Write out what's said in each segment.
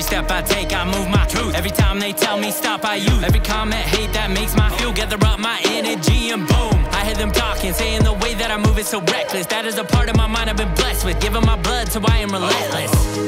Every step I take, I move my truth. Every time they tell me stop, I use. Every comment, hate that makes my fuel. Gather up my energy and boom. I hear them talking, saying the way that I move is so reckless. That is a part of my mind I've been blessed with. Giving my blood, so I am relentless.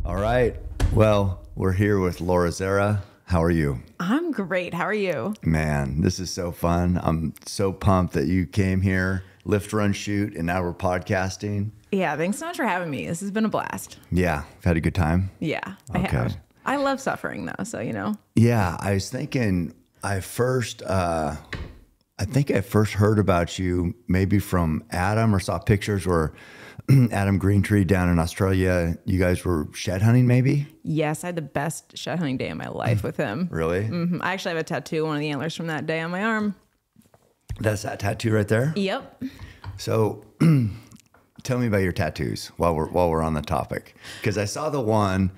All right. Well, we're here with Laura Zerra. How are you? I'm great. How are you? Man, this is so fun. I'm so pumped that you came here, lift, run, shoot, and now we're podcasting. Yeah, thanks so much for having me. This has been a blast. Yeah, I've had a good time. Yeah, I have. I love suffering though, so you know. Yeah, I was thinking I think I first heard about you maybe from Adam, or saw pictures where Adam Greentree down in Australia, you guys were shed hunting maybe? Yes, I had the best shed hunting day of my life with him. Really? Mm-hmm. I actually have a tattoo, one of the antlers from that day on my arm. That's that tattoo right there? Yep. So tell me about your tattoos while we're on the topic. Because I saw the one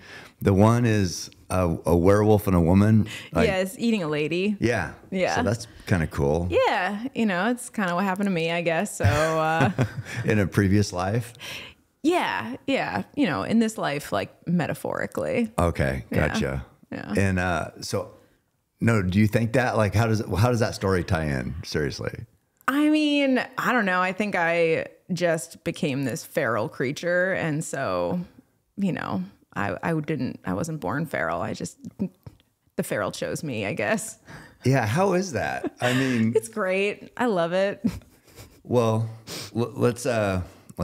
is a werewolf and a woman. Like, yeah, it's eating a lady. Yeah. Yeah. So that's kind of cool. Yeah, you know, it's kind of what happened to me, I guess. So in a previous life? Yeah. You know, in this life, like metaphorically. Okay, gotcha. Yeah. And so, no, do you think that, like, how does that story tie in? Seriously. I mean, I don't know. I think I just became this feral creature, and so, you know, I wasn't born feral. The feral chose me, I guess. Yeah. How is that? I mean, it's great. I love it. Well, let's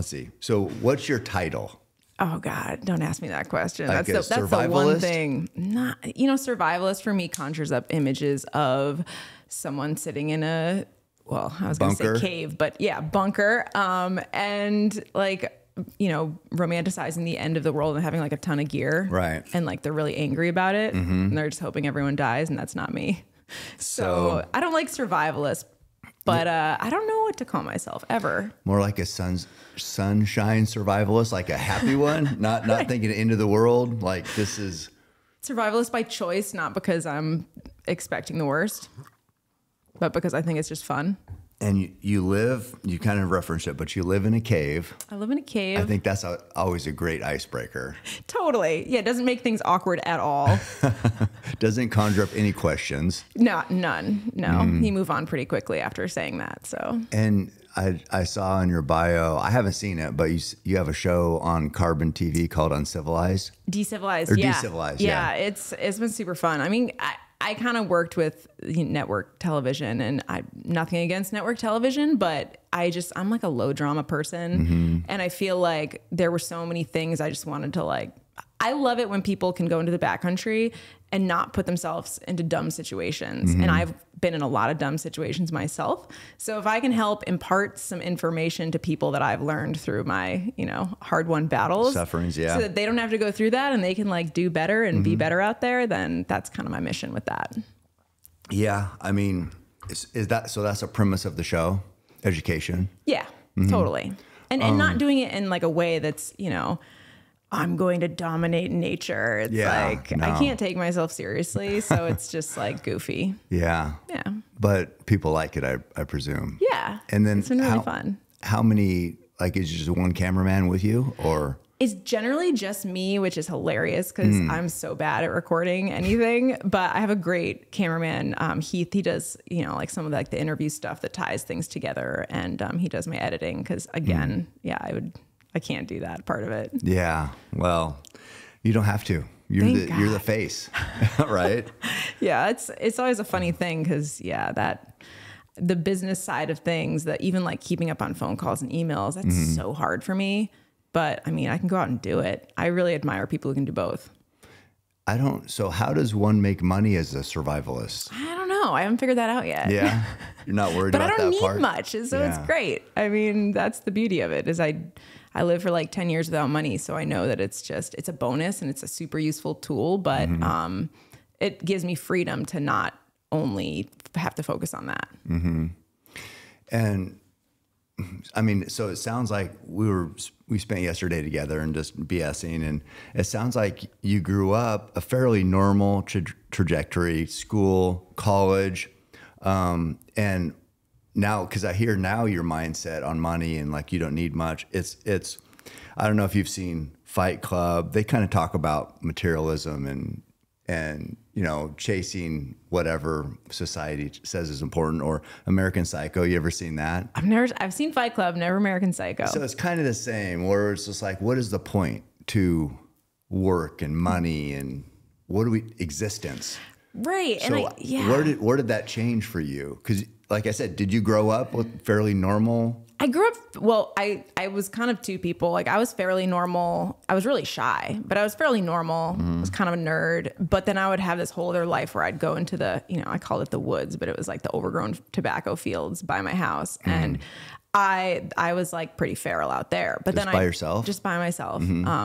see. So what's your title? Oh God, don't ask me that question. Like That's the one thing. Survivalist for me conjures up images of someone sitting in a, well, I was going to say cave, but yeah, bunker. And like, you know, romanticizing the end of the world and having like a ton of gear. Right. And like, they're really angry about it. Mm-hmm. And they're just hoping everyone dies. And that's not me. So I don't like survivalist, but I don't know what to call myself ever. More like a sunshine survivalist, like a happy one, not thinking into the world. Like, this is survivalist by choice, not because I'm expecting the worst, but because I think it's just fun. And you kind of referenced it, but you live in a cave. I live in a cave. I think that's always a great icebreaker. Totally. Yeah, it doesn't make things awkward at all. Doesn't conjure up any questions. No, none. No, You move on pretty quickly after saying that. So. And I saw in your bio, I haven't seen it, but you have a show on Carbon TV called Uncivilized. Decivilized. Or yeah. Decivilized. Yeah. It's been super fun. I mean, I kind of worked with network television, and nothing against network television, but I'm like a low drama person. Mm-hmm. And I feel like there were so many things I just wanted to I love it when people can go into the backcountry and not put themselves into dumb situations. Mm-hmm. And I've been in a lot of dumb situations myself. So if I can help impart some information to people that I've learned through my, hard-won battles, sufferings, yeah, so that they don't have to go through that and they can do better and be better out there, then that's kind of my mission with that. Yeah. I mean, is that, so that's a premise of the show, education? Yeah, totally. And not doing it in a way that's, I'm going to dominate nature. It's I can't take myself seriously. So it's just goofy. Yeah. Yeah. But people like it, I presume. Yeah. And then it's been really fun. How many, is just one cameraman with you, or? It's generally just me, which is hilarious because I'm so bad at recording anything. But I have a great cameraman, Heath. He does, some of the interview stuff that ties things together, and he does my editing because, again, I can't do that part of it. Yeah. Well, you don't have to. You're the face, right? Yeah. It's always a funny thing because the business side of things, that even keeping up on phone calls and emails, that's so hard for me. But I mean, I can go out and do it. I really admire people who can do both. So how does one make money as a survivalist? I don't know. I haven't figured that out yet. Yeah. You're not worried about that part? But I don't need much. So it's great. I mean, that's the beauty of it, is I lived for 10 years without money. So I know that it's a bonus and it's a super useful tool, but it gives me freedom to not only have to focus on that. Mm-hmm. And I mean, so it sounds like we spent yesterday together and just BSing, and it sounds like you grew up a fairly normal trajectory, school, college, and now, because I hear now your mindset on money and you don't need much. I don't know if you've seen Fight Club. They kind of talk about materialism and you know, chasing whatever society says is important, or American Psycho. You ever seen that? I've seen Fight Club, never American Psycho. So it's kind of the same, where it's just like, what is the point to work and money and existence? Right. So and where did that change for you? Because like I said, did you grow up with fairly normal? I grew up, well, I was kind of two people. Like I was fairly normal. I was really shy, but I was fairly normal. I was kind of a nerd. But then I would have this whole other life where I'd go into the, you know, I called it the woods, but it was like the overgrown tobacco fields by my house. And I was like pretty feral out there. But just then by yourself? Just by myself.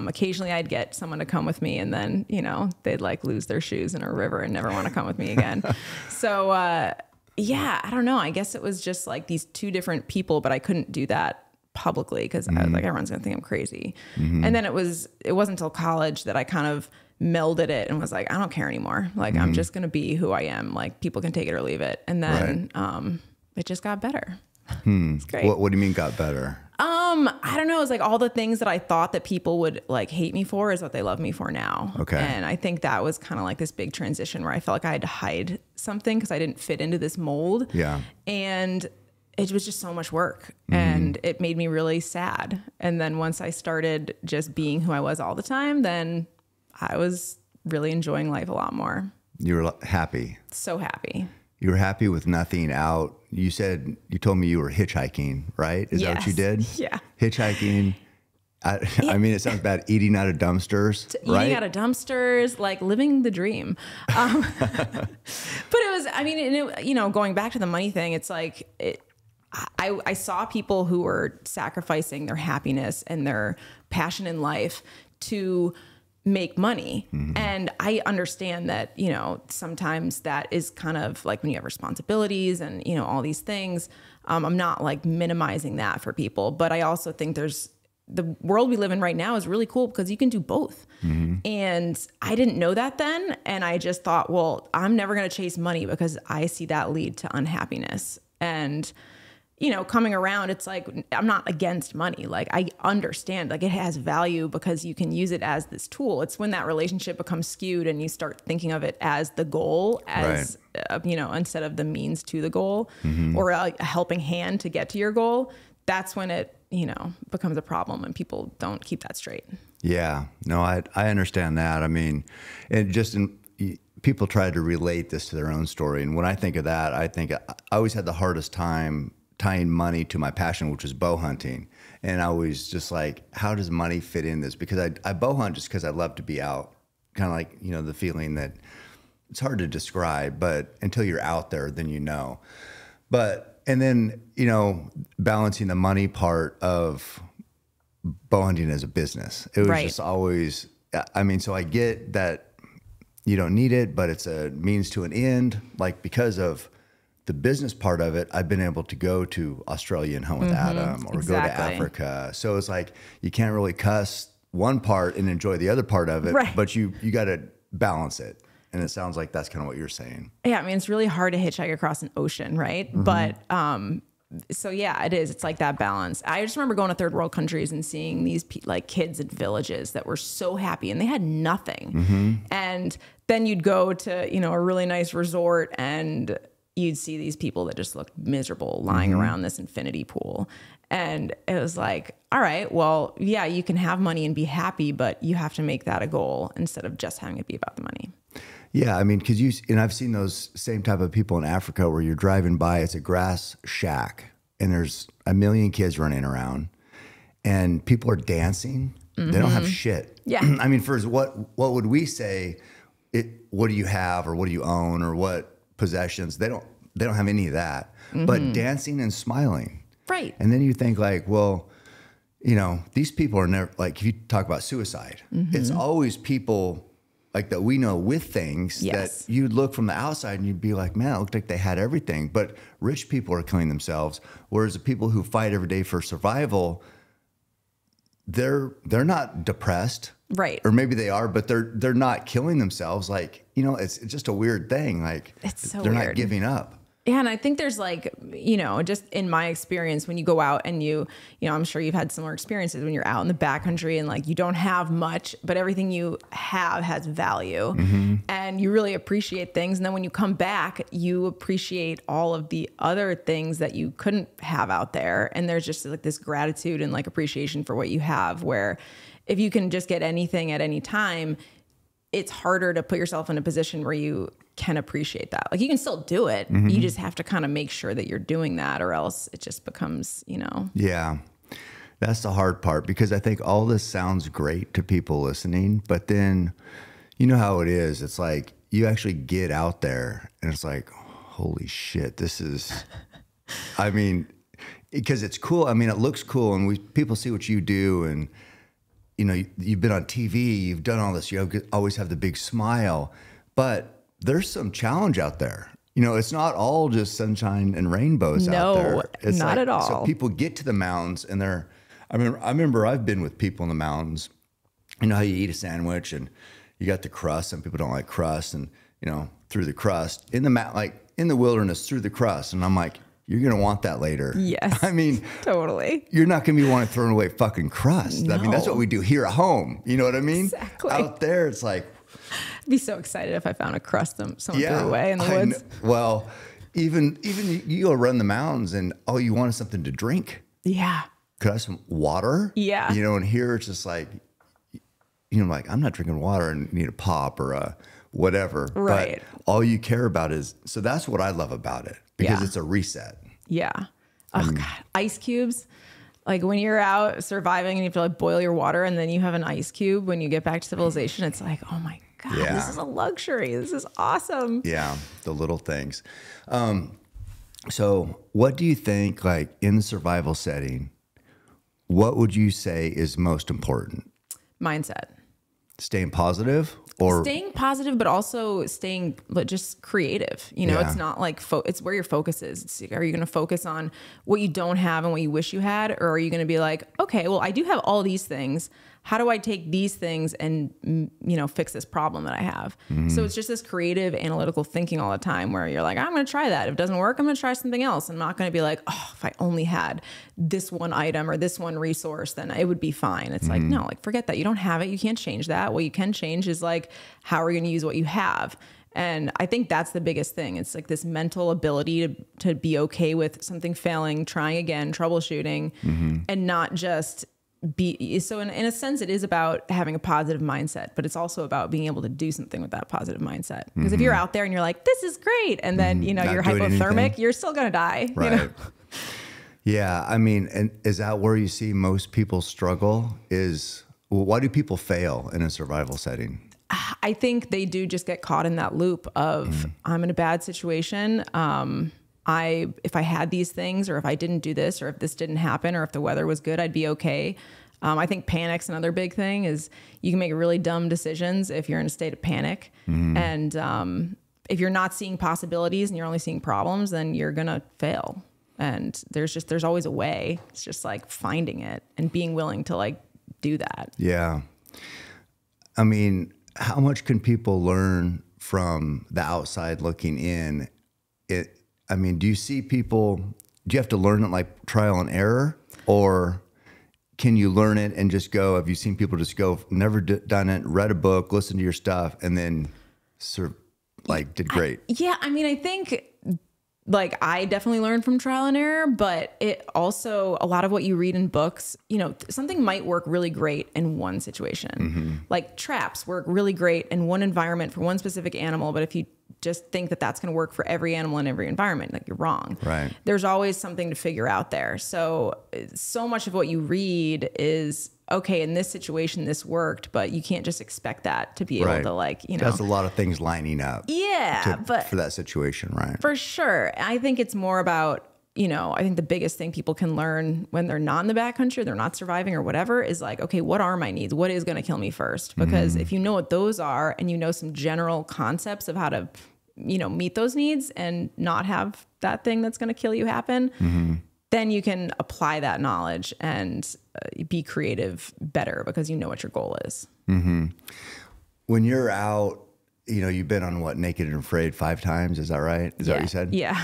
Occasionally I'd get someone to come with me, and then, you know, they'd like lose their shoes in a river and never want to come with me again. So, yeah, I don't know. I guess it was just like these two different people, but I couldn't do that publicly because I was like, everyone's gonna think I'm crazy. And then it wasn't until college that I kind of melded it and was like, I don't care anymore. Like I'm just gonna be who I am. Like people can take it or leave it. And then it just got better. It's great. What do you mean got better? I don't know. It's like all the things that I thought that people would like hate me for is what they love me for now. Okay. And I think that was kind of like this big transition where I felt like I had to hide something because I didn't fit into this mold. Yeah. And it was just so much work, and it made me really sad. And then once I started just being who I was all the time, then I was really enjoying life a lot more. You were happy. So happy. You were happy with nothing out. You told me you were hitchhiking, right? Is that what you did? Yeah. Hitchhiking. I mean, it sounds bad. Eating out of dumpsters, right? Eating out of dumpsters, like living the dream. But it was, I mean, you know, going back to the money thing, it's like, I saw people who were sacrificing their happiness and their passion in life to make money. And I understand that, you know, sometimes that is kind of like when you have responsibilities and, you know, all these things. I'm not like minimizing that for people, but I also think the world we live in right now is really cool because you can do both. And I didn't know that then. And I just thought, well, I'm never going to chase money because I see that lead to unhappiness. And you know, coming around, it's like, I'm not against money. Like I understand, like it has value because you can use it as this tool. It's when that relationship becomes skewed and you start thinking of it as the goal, as, you know, instead of the means to the goal, or a helping hand to get to your goal. That's when it, you know, becomes a problem and people don't keep that straight. Yeah, no, I understand that. I mean, people try to relate this to their own story. And when I think of that, I think I always had the hardest time tying money to my passion, which was bow hunting. And I was just like, how does money fit in this? Because I bow hunt just because I love to be out. Kind of like, you know, the feeling that it's hard to describe, but until you're out there, then you know. And then, you know, balancing the money part of bow hunting as a business. It was just always, I mean, so I get that you don't need it, but it's a means to an end. Like because of the business part of it, I've been able to go to Australia and hunt with Adam, or go to Africa. So it's like you can't really cuss one part and enjoy the other part of it, but you got to balance it. And it sounds like that's kind of what you're saying. Yeah, I mean, it's really hard to hitchhike across an ocean, right? But so yeah, it is. It's like that balance. I just remember going to third world countries and seeing these like kids in villages that were so happy and they had nothing. And then you'd go to, you know, a really nice resort and you'd see these people that just looked miserable lying around this infinity pool. And it was like, all right, well, yeah, you can have money and be happy, but you have to make that a goal instead of just having it be about the money. Yeah, I mean, and I've seen those same type of people in Africa where you're driving by, it's a grass shack, and there's a million kids running around, and people are dancing. They don't have shit. Yeah. I mean, first, what would we say? What do you have, or what do you own, or what possessions? They don't have any of that, but dancing and smiling. Right. And then you think like, well, you know, these people are never, like, if you talk about suicide, it's always people like that we know with things that you'd look from the outside and you'd be like, man, it looked like they had everything. But rich people are killing themselves, whereas the people who fight every day for survival, they're not depressed. Right. Or maybe they are, but they're not killing themselves. Like, you know, it's just a weird thing. Like, it's so they're not giving up. Yeah. And I think there's like, just in my experience, when you go out and I'm sure you've had similar experiences when you're out in the backcountry and like you don't have much, but everything you have has value and you really appreciate things. And then when you come back, you appreciate all of the other things that you couldn't have out there. And there's just like this gratitude and like appreciation for what you have, where if you can just get anything at any time, it's harder to put yourself in a position where you can appreciate that. Like you can still do it. You just have to kind of make sure that you're doing that, or else it just becomes, Yeah. That's the hard part, because I think all this sounds great to people listening, but then you know how it is. It's like you actually get out there and it's like, holy shit, this is, I mean, because it's cool. I mean, it looks cool and people see what you do, and you've been on TV, you've done all this, always have the big smile, but there's some challenge out there. It's not all just sunshine and rainbows out there. It's not at all. So people get to the mountains and I remember I've been with people in the mountains. You know how you eat a sandwich and you got the crust. Some people don't like crust, and through the crust in the wilderness, through the crust. And I'm like, you're going to want that later. Yes. I mean, totally. You're not going to be wanting to throw away fucking crust. No. I mean, that's what we do here at home. You know what I mean? Exactly. Out there, it's like, I'd be so excited if I found a crust someone threw away in the woods. Well, even you go run the mountains and all you want is something to drink. Yeah. Could I have some water? Yeah. And here it's just like, like I'm not drinking water and need a pop or a whatever. Right. But all you care about is, so that's what I love about it, because it's a reset. Yeah. Oh God. Ice cubes. Like when you're out surviving and you have to like boil your water and then you have an ice cube when you get back to civilization, it's like, oh my God, this is a luxury. This is awesome. Yeah. The little things. So what do you think, like in the survival setting, what would you say is most important? Mindset. Staying positive? Or staying positive, but also staying just creative. It's not like, it's where your focus is. Are you going to focus on what you don't have and what you wish you had? Or are you going to be like, okay, well, I do have all these things. How do I take these things and, fix this problem that I have? So it's just this creative, analytical thinking all the time where you're like, I'm going to try that. If it doesn't work, I'm going to try something else. I'm not going to be like, oh, if I only had this one item or this one resource, then it would be fine. It's like, no, like forget that. You don't have it. You can't change that. What you can change is like, how are you going to use what you have? And I think that's the biggest thing. It's like this mental ability to be okay with something failing, trying again, troubleshooting, and not just so in a sense, it is about having a positive mindset, but it's also about being able to do something with that positive mindset. Because if you're out there and you're like, this is great, and then, you're hypothermic, you're still going to die. Right. Yeah. I mean, and is that where you see most people struggle why do people fail in a survival setting? I think they do just get caught in that loop of I'm in a bad situation. If I had these things, or if I didn't do this, or if this didn't happen, or if the weather was good, I'd be okay. I think panic's another big thing. Is you can make really dumb decisions if you're in a state of panic. And if you're not seeing possibilities and you're only seeing problems, then you're going to fail. And there's always a way. It's just like finding it and being willing to like do that. Yeah. I mean, how much can people learn from the outside looking in? I mean, do you have to learn it like trial and error, or can you learn it and just go? Have you seen people just go, never done it, read a book, listened to your stuff, and then did great? I mean, I think like I definitely learned from trial and error, but it also, a lot of what you read in books, something might work really great in one situation. Like traps work really great in one environment for one specific animal. But if you just think that that's going to work for every animal in every environment, like you're wrong. Right. There's always something to figure out there. So much of what you read is, okay, in this situation, this worked, but you can't just expect that to be able to That's a lot of things lining up. Yeah. For that situation, right? For sure. I think it's more about, I think the biggest thing people can learn when they're not in the backcountry, they're not surviving or whatever, is like, okay, what are my needs? What is going to kill me first? Because if you know what those are and you know some general concepts of how to, meet those needs and not have that thing that's going to kill you happen, then you can apply that knowledge and be creative better because you know what your goal is. When you're out you know, you've been on what, Naked and Afraid 5 times. Is that right? Is that what you said? Yeah.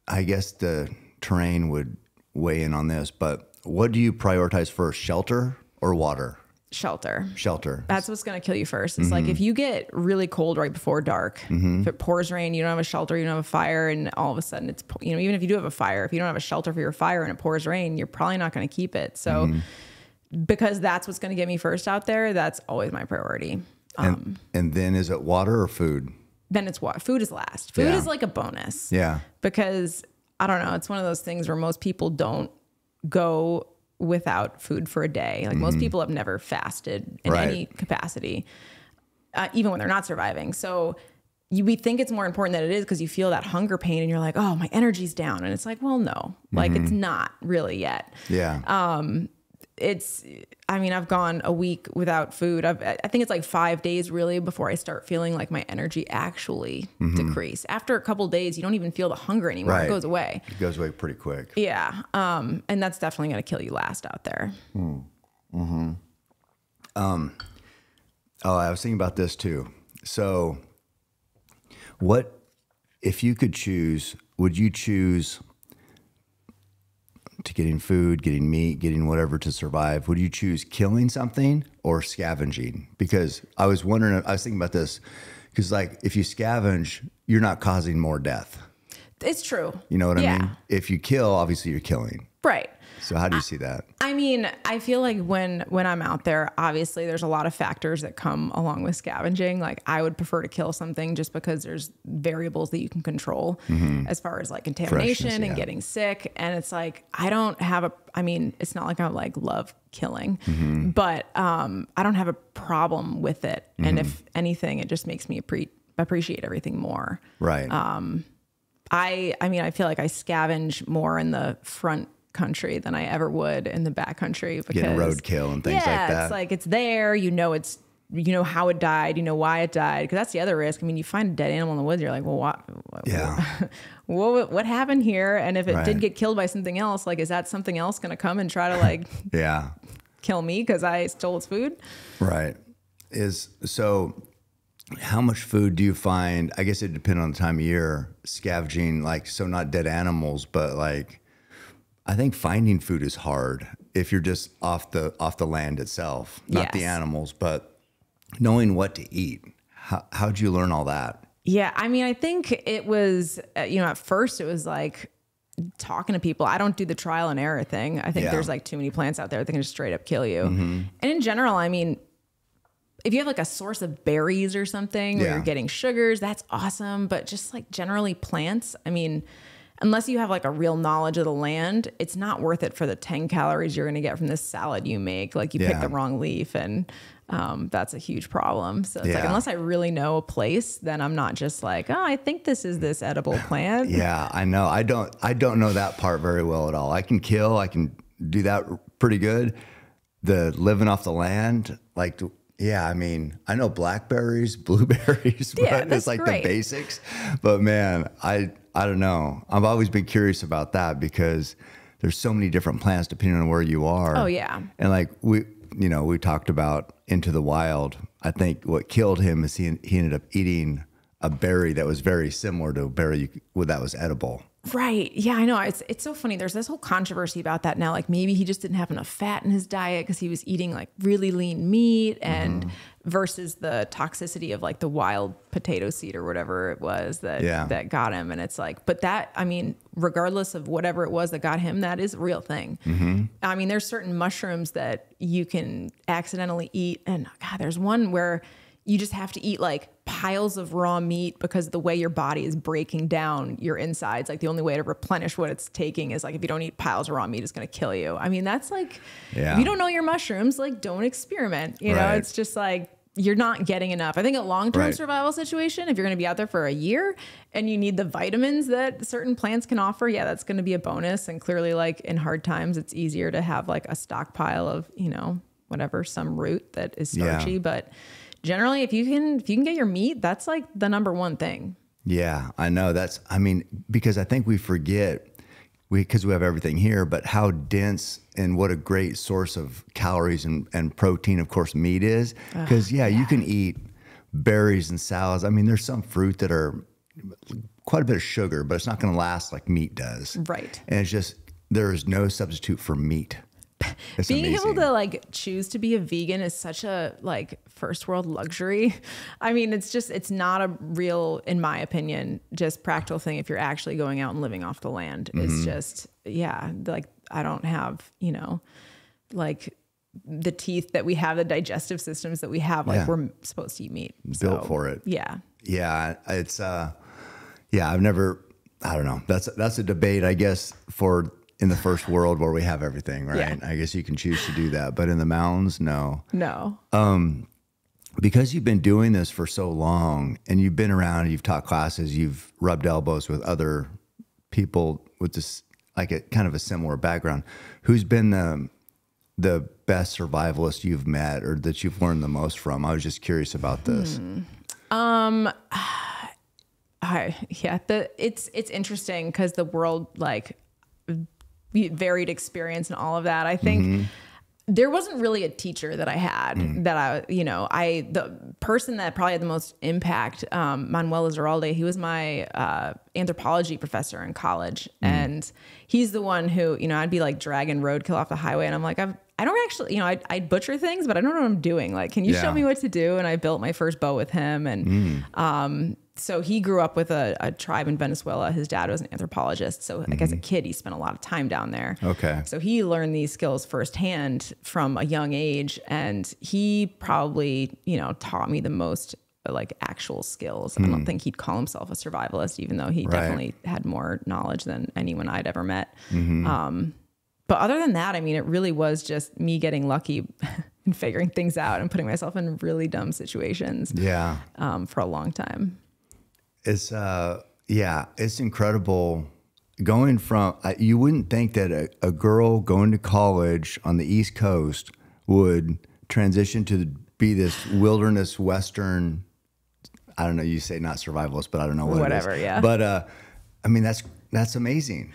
I guess the terrain would weigh in on this, but what do you prioritize first, shelter or water? Shelter. Shelter. That's what's going to kill you first. It's like if you get really cold right before dark, if it pours rain, you don't have a shelter, you don't have a fire, and all of a sudden it's, you know, even if you do have a fire, if you don't have a shelter for your fire and it pours rain, you're probably not going to keep it. So because that's what's going to get me first out there, that's always my priority. And then is it water or food? Then it's what? Food is last. Food is like a bonus. Yeah. Because I don't know, it's one of those things where most people don't go without food for a day. Like most people have never fasted in any capacity, even when they're not surviving. So we think it's more important than it is because you feel that hunger pain and you're like, oh, my energy's down. And it's like, well, no, like it's not really yet. Yeah. I've gone a week without food. I think it's like 5 days really before I start feeling like my energy actually decrease. After a couple of days, you don't even feel the hunger anymore. It goes away. It goes away pretty quick. Yeah. And that's definitely going to kill you last out there. Oh, I was thinking about this too. So what, if you could choose, would you choose to getting food, getting meat, getting whatever to survive? Would you choose killing something or scavenging? Because I was wondering, I was thinking about this, because like if you scavenge, you're not causing more death. It's true. You know what I mean? If you kill, obviously you're killing. Right. So how do you see that? I mean, I feel like when I'm out there, obviously there's a lot of factors that come along with scavenging. Like I would prefer to kill something just because there's variables that you can control as far as like contamination and getting sick. And it's like, it's not like I like love killing, but I don't have a problem with it. And if anything, it just makes me appreciate everything more. Right. I feel like I scavenge more in the front country than I ever would in the back country because getting roadkill and things like that. It's like it's there, you know how it died, you know why it died, because that's the other risk. I mean, you find a dead animal in the woods, you're like, well, what happened here? And if it did get killed by something else, like, is that something else going to come and try to like kill me because I stole its food? Right. So how much food do you find? I guess it depends on the time of year, scavenging, like, so not dead animals, but like, I think finding food is hard if you're just off the land itself, not the animals, but knowing what to eat. How'd you learn all that? Yeah. I mean, I think it was, at first it was like talking to people. I don't do the trial and error thing. I think there's like too many plants out there that can just straight up kill you. And in general, I mean, if you have like a source of berries or something where you're getting sugars, that's awesome. But just like generally plants, I mean, unless you have like a real knowledge of the land, it's not worth it for the 10 calories you're going to get from this salad you make. Like you pick the wrong leaf and that's a huge problem. So it's like, unless I really know a place, then I'm not just like, oh, I think this is this edible plant. Yeah, I know. I don't know that part very well at all. I can kill, I can do that pretty good. The living off the land, like, I mean, I know blackberries, blueberries, but it's like the basics. But man, I don't know. I've always been curious about that because there's so many different plants depending on where you are. Oh yeah. And like we talked about Into the Wild. I think what killed him is he ended up eating a berry that was very similar to a berry that was edible. Right. Yeah, I know. It's so funny. There's this whole controversy about that now. Like maybe he just didn't have enough fat in his diet because he was eating like really lean meat and versus the toxicity of like the wild potato seed or whatever it was that got him. And it's like, but that, I mean, regardless of whatever it was that got him, that is a real thing. I mean, there's certain mushrooms that you can accidentally eat. And God, there's one where you just have to eat like piles of raw meat because the way your body is breaking down your insides, like the only way to replenish what it's taking is like, if you don't eat piles of raw meat, it's going to kill you. I mean, that's like, if you don't know your mushrooms, like don't experiment, you know, it's just like, you're not getting enough. I think a long-term survival situation, if you're going to be out there for a year and you need the vitamins that certain plants can offer, that's going to be a bonus. And clearly like in hard times, it's easier to have like a stockpile of, whatever, some root that is starchy, but generally, if you can get your meat, that's like the number one thing. Yeah, I know. Because I think we forget, because we have everything here, but how dense and what a great source of calories and protein, of course, meat is. Because you can eat berries and salads. I mean, there's some fruit that are quite a bit of sugar, but it's not going to last like meat does. Right. And it's just, there is no substitute for meat. It's Being amazing. able to like choose to be a vegan is such a like first world luxury. I mean, it's not a real, in my opinion, just practical thing. If you're actually going out and living off the land, it's just, like I don't have, like the teeth that we have, the digestive systems that we have, like we're supposed to eat meat. Built for it. Yeah. Yeah. It's, I don't know. That's a debate, I guess, for in the first world where we have everything, right? Yeah. I guess you can choose to do that, but in the mountains, no. Because you've been doing this for so long and you've been around, you've taught classes, you've rubbed elbows with other people with this, like a kind of a similar background. Who's been the best survivalist you've met or that you've learned the most from? I was just curious about this. It's interesting because the world, like, varied experience and all of that. I think there wasn't really a teacher that I had that the person that probably had the most impact, Manuel Zerra, he was my anthropology professor in college. And he's the one who, I'd be like dragging roadkill off the highway. And I'm like, I don't actually, I butcher things, but I don't know what I'm doing. Like, can you show me what to do? And I built my first bow with him. And so he grew up with a tribe in Venezuela. His dad was an anthropologist. So like as a kid, he spent a lot of time down there. Okay. So he learned these skills firsthand from a young age. And he probably, taught me the most like actual skills. I don't think he'd call himself a survivalist, even though he definitely had more knowledge than anyone I'd ever met. But other than that, I mean, it really was just me getting lucky and figuring things out and putting myself in really dumb situations. Yeah. For a long time. It's it's incredible going from, you wouldn't think that a girl going to college on the East Coast would transition to be this wilderness Western, I don't know, you say not survivalist, but I don't know what it is. Yeah. But I mean, that's amazing.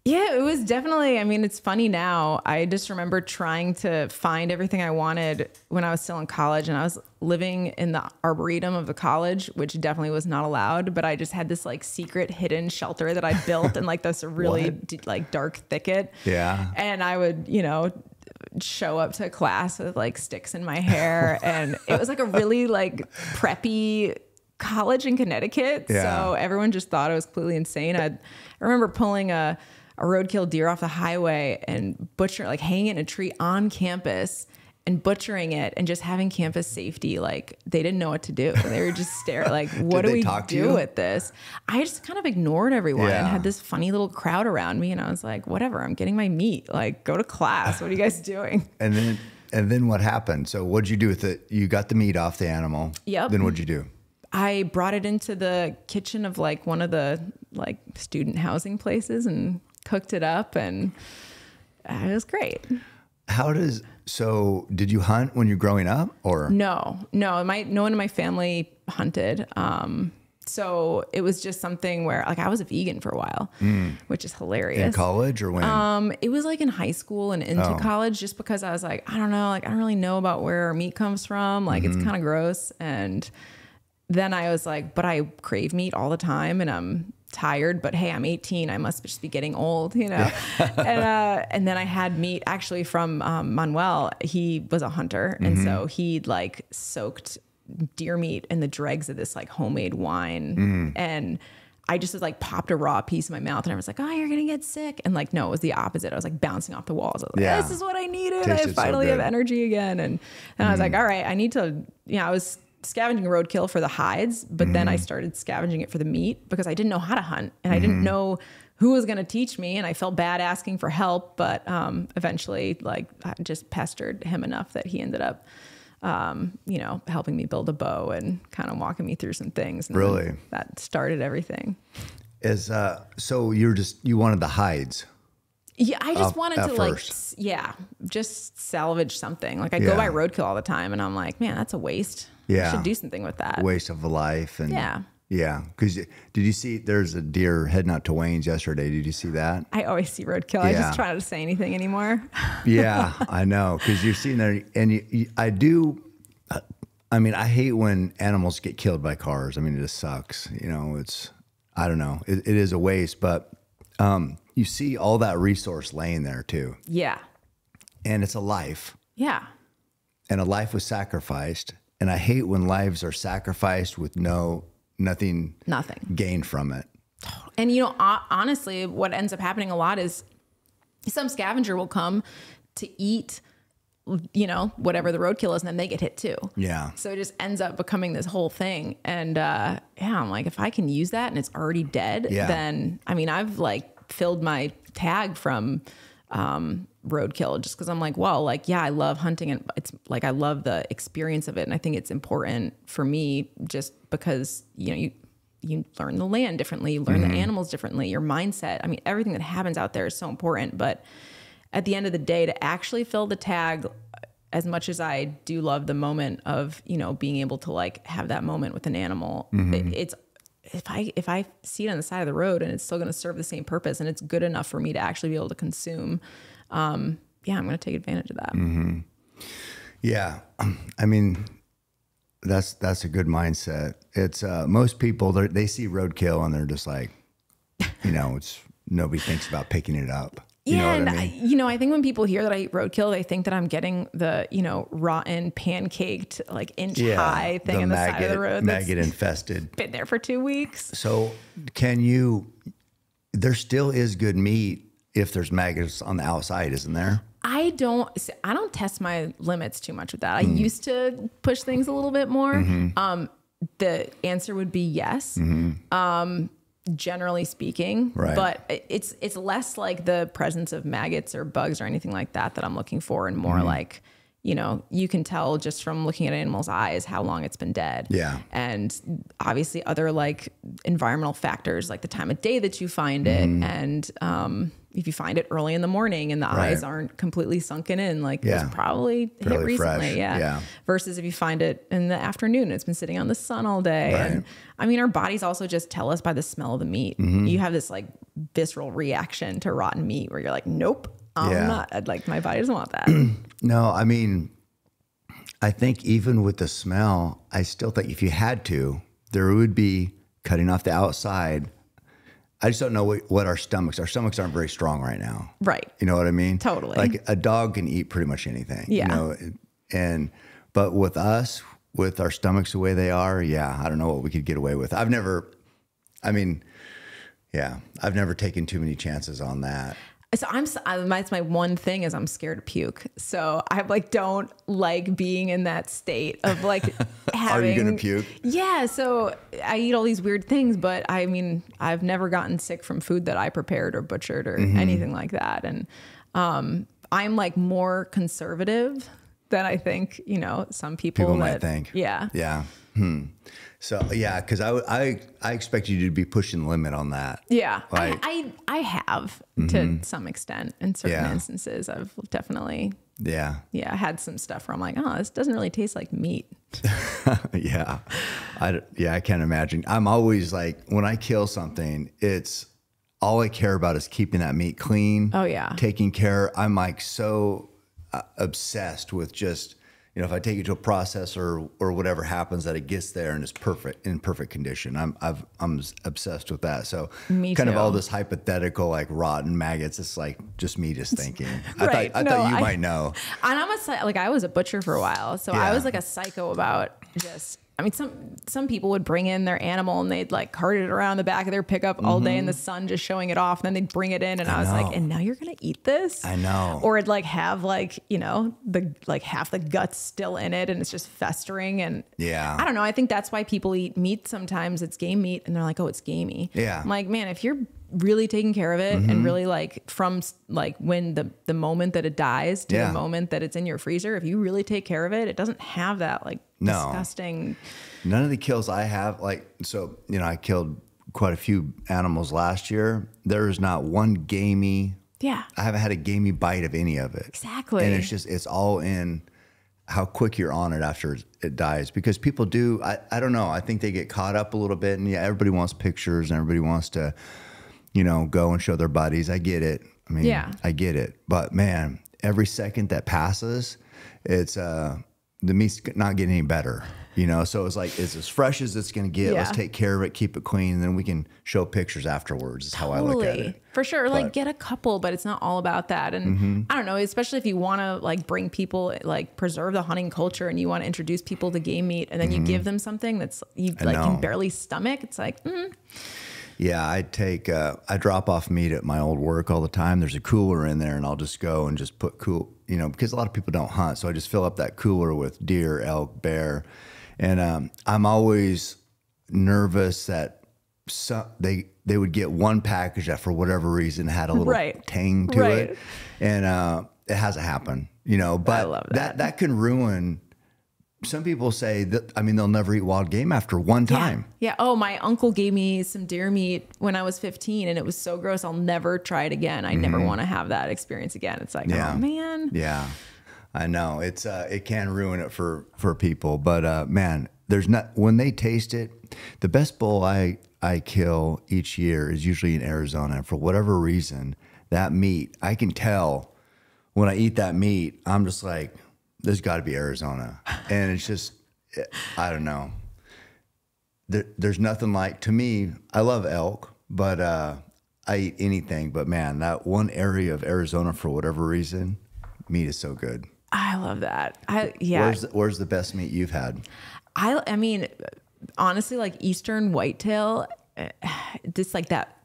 Yeah, it was definitely, I mean, it's funny now. I just remember trying to find everything I wanted when I was still in college, and I was living in the arboretum of the college, which definitely was not allowed, but I just had this like secret hidden shelter that I built in like this really like dark thicket. Yeah. And I would, show up to class with like sticks in my hair, and it was like a really like preppy college in Connecticut. Yeah. So everyone just thought I was completely insane. I remember pulling a roadkill deer off the highway and hanging it in a tree on campus and butchering it and just having campus safety. Like they didn't know what to do. They were just staring like, what do we do with this? I just kind of ignored everyone and had this funny little crowd around me. And I was like, whatever, I'm getting my meat. Like go to class. What are you guys doing? And then what happened? So what'd you do with it? You got the meat off the animal. Yep. Then what'd you do? I brought it into the kitchen of like one of the like student housing places and cooked it up, and it was great. Did you hunt when you're growing up or? No one in my family hunted. So it was just something where like I was a vegan for a while, which is hilarious. In college or when? It was like in high school and into college, just because I was like, I don't know, like I don't really know about where meat comes from. Like it's kind of gross. And then I was like, but I crave meat all the time and I'm tired, but hey, I'm 18. I must just be getting old, and then I had meat actually from Manuel. He was a hunter. And so he'd like soaked deer meat in the dregs of this like homemade wine. And I just was like popped a raw piece in my mouth and I was like, oh, you're going to get sick. And like, no, it was the opposite. I was like bouncing off the walls. I was like, this is what I needed. Tasted I finally have energy again. And I was like, all right, I need to, I was scavenging roadkill for the hides, but then I started scavenging it for the meat because I didn't know how to hunt and I didn't know who was going to teach me. And I felt bad asking for help, but eventually like I just pestered him enough that he ended up, helping me build a bow and kind of walking me through some things. And really? That started everything. So you wanted the hides? Yeah, I just wanted to first. just salvage something. Like I go buy roadkill all the time and I'm like, man, that's a waste. Yeah. I should do something with that. Waste of a life. And yeah. Because did you see, there's a deer heading out to Wayne's yesterday. Did you see that? I always see roadkill. I just try not to say anything anymore. Yeah, I know. Because you're sitting there and I mean, I hate when animals get killed by cars. I mean, it just sucks. You know, I don't know. It is a waste, but you see all that resource laying there too. Yeah. And it's a life. Yeah. And a life was sacrificed. And I hate when lives are sacrificed with nothing gained from it. And, you know, honestly, what ends up happening a lot is some scavenger will come to eat, you know, whatever the roadkill is, and then they get hit too. Yeah. So it just ends up becoming this whole thing. And yeah, I'm like, if I can use that and it's already dead, then, I mean, I've like filled my tag from roadkill just because I'm like, well, like, yeah, I love hunting and it's like, I love the experience of it. And I think it's important for me just because, you know, you learn the land differently, you learn the animals differently, your mindset. I mean, everything that happens out there is so important. But at the end of the day, to actually fill the tag, as much as I do love the moment of, you know, being able to like have that moment with an animal, it's, if I see it on the side of the road and it's still going to serve the same purpose and it's good enough for me to actually be able to consume, yeah, I'm going to take advantage of that. Yeah. I mean, that's a good mindset. It's most people, they see roadkill and they're just like, you know, nobody thinks about picking it up. You know what I mean? I think when people hear that I eat roadkill, they think that I'm getting the, you know, rotten, pancaked, like inch high thing on the side of the road. Maggot infested. Been there for 2 weeks. So there still is good meat if there's maggots on the outside, isn't there? I don't test my limits too much with that. I used to push things a little bit more. The answer would be yes. Generally speaking, right. But it's less like the presence of maggots or bugs or anything like that I'm looking for, and more like, you know, you can tell just from looking at an animal's eyes how long it's been dead. Yeah. And obviously other like environmental factors, like the time of day that you find it. And if you find it early in the morning and the eyes aren't completely sunken in, like it was probably hit recently. Fresh. Yeah. Versus if you find it in the afternoon and it's been sitting on the sun all day. Right. And I mean, our bodies also just tell us by the smell of the meat. You have this like visceral reaction to rotten meat where you're like, nope, I'm not. I'd like, my body doesn't want that. No, I mean, I think even with the smell, I still think if you had to, there would be cutting off the outside. I just don't know what our stomachs aren't very strong right now. Right. You know what I mean? Totally. Like a dog can eat pretty much anything. Yeah. You know, but with us, with our stomachs the way they are, yeah, I don't know what we could get away with. I've never taken too many chances on that. So that's my one thing is I'm scared to puke. So I like don't like being in that state of like having. Are you gonna puke? Yeah. So I eat all these weird things, but I mean, I've never gotten sick from food that I prepared or butchered or anything like that. And I'm like more conservative than I think, you know, some people might think. Yeah. Yeah. So yeah, because I expect you to be pushing the limit on that. Yeah, like, I have to some extent in certain instances. I've definitely had some stuff where I'm like, oh, this doesn't really taste like meat. Yeah, I can't imagine. I'm always like, when I kill something, it's all I care about is keeping that meat clean. Oh yeah, taking care. I'm like so obsessed with just, you know, if I take it to a processor or whatever happens, that it gets there and it's in perfect condition. I'm obsessed with that. So me kind too. of all this hypothetical, like rotten maggots, it's like just me just thinking. Right. I thought you might know. And I was a butcher for a while. So I was like a psycho about just, I mean, some people would bring in their animal and they'd like cart it around the back of their pickup all day in the sun, just showing it off. And then they'd bring it in and I was like, and now you're going to eat this? I know. Or it'd like have like, you know, half the guts still in it and it's just festering. And I don't know. I think that's why people eat meat sometimes. It's game meat and they're like, oh, it's gamey. Yeah. I'm like, man, if you're really taking care of it and really like from like when the moment that it dies to the moment that it's in your freezer, if you really take care of it, it doesn't have that like disgusting. None of the kills I have, like, so, you know, I killed quite a few animals last year. There's not one gamey. Yeah. I haven't had a gamey bite of any of it. Exactly. And it's all in how quick you're on it after it dies, because people do, I don't know. I think they get caught up a little bit, and everybody wants pictures and everybody wants to, you know, go and show their buddies. I get it. I mean, I get it. But man, every second that passes, it's the meat's not getting any better. You know, so it's like, it's as fresh as it's going to get. Yeah. Let's take care of it, keep it clean, and then we can show pictures afterwards is how I look at it. For sure. Like get a couple, but it's not all about that. And I don't know, especially if you want to like bring people, like preserve the hunting culture and you want to introduce people to game meat and then you give them something that's you like can barely stomach. It's like, Yeah, I drop off meat at my old work all the time. There's a cooler in there and I'll just go and just put because a lot of people don't hunt. So I just fill up that cooler with deer, elk, bear. And I'm always nervous that they would get one package that for whatever reason had a little tang to it. And it hasn't happened, you know, but I love that can ruin. Some people say that, I mean, they'll never eat wild game after one time. Yeah. Oh, my uncle gave me some deer meat when I was 15 and it was so gross. I'll never try it again. I never want to have that experience again. It's like, oh man. Yeah. I know it can ruin it for people, but man, when they taste it, the best bull I kill each year is usually in Arizona. For whatever reason, that meat, I can tell when I eat that meat, I'm just like, there's got to be Arizona, and it's just, I don't know. There's nothing like, to me, I love elk, but I eat anything. But man, that one area of Arizona, for whatever reason, meat is so good. I love that. Where's the best meat you've had? I mean, honestly, like Eastern whitetail, just like that.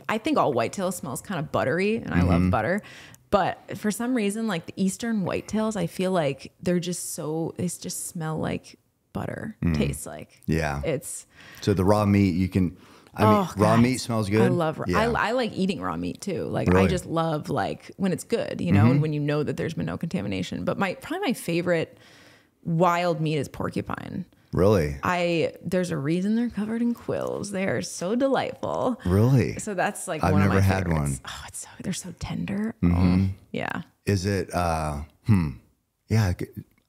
I think all whitetail smells kind of buttery, and I love butter. But for some reason, like the Eastern whitetails, I feel like they just smell like butter. Tastes like. Yeah. It's so the raw meat you can. Raw meat smells good. I love. I like eating raw meat too. Like I just love like when it's good, you know, and when you know that there's been no contamination. But probably my favorite wild meat is porcupine. Really? There's a reason they're covered in quills. They are so delightful. Really? So that's like I've one of my never had favorites. one. Oh, they're so tender. Oh, yeah. Is it? Yeah.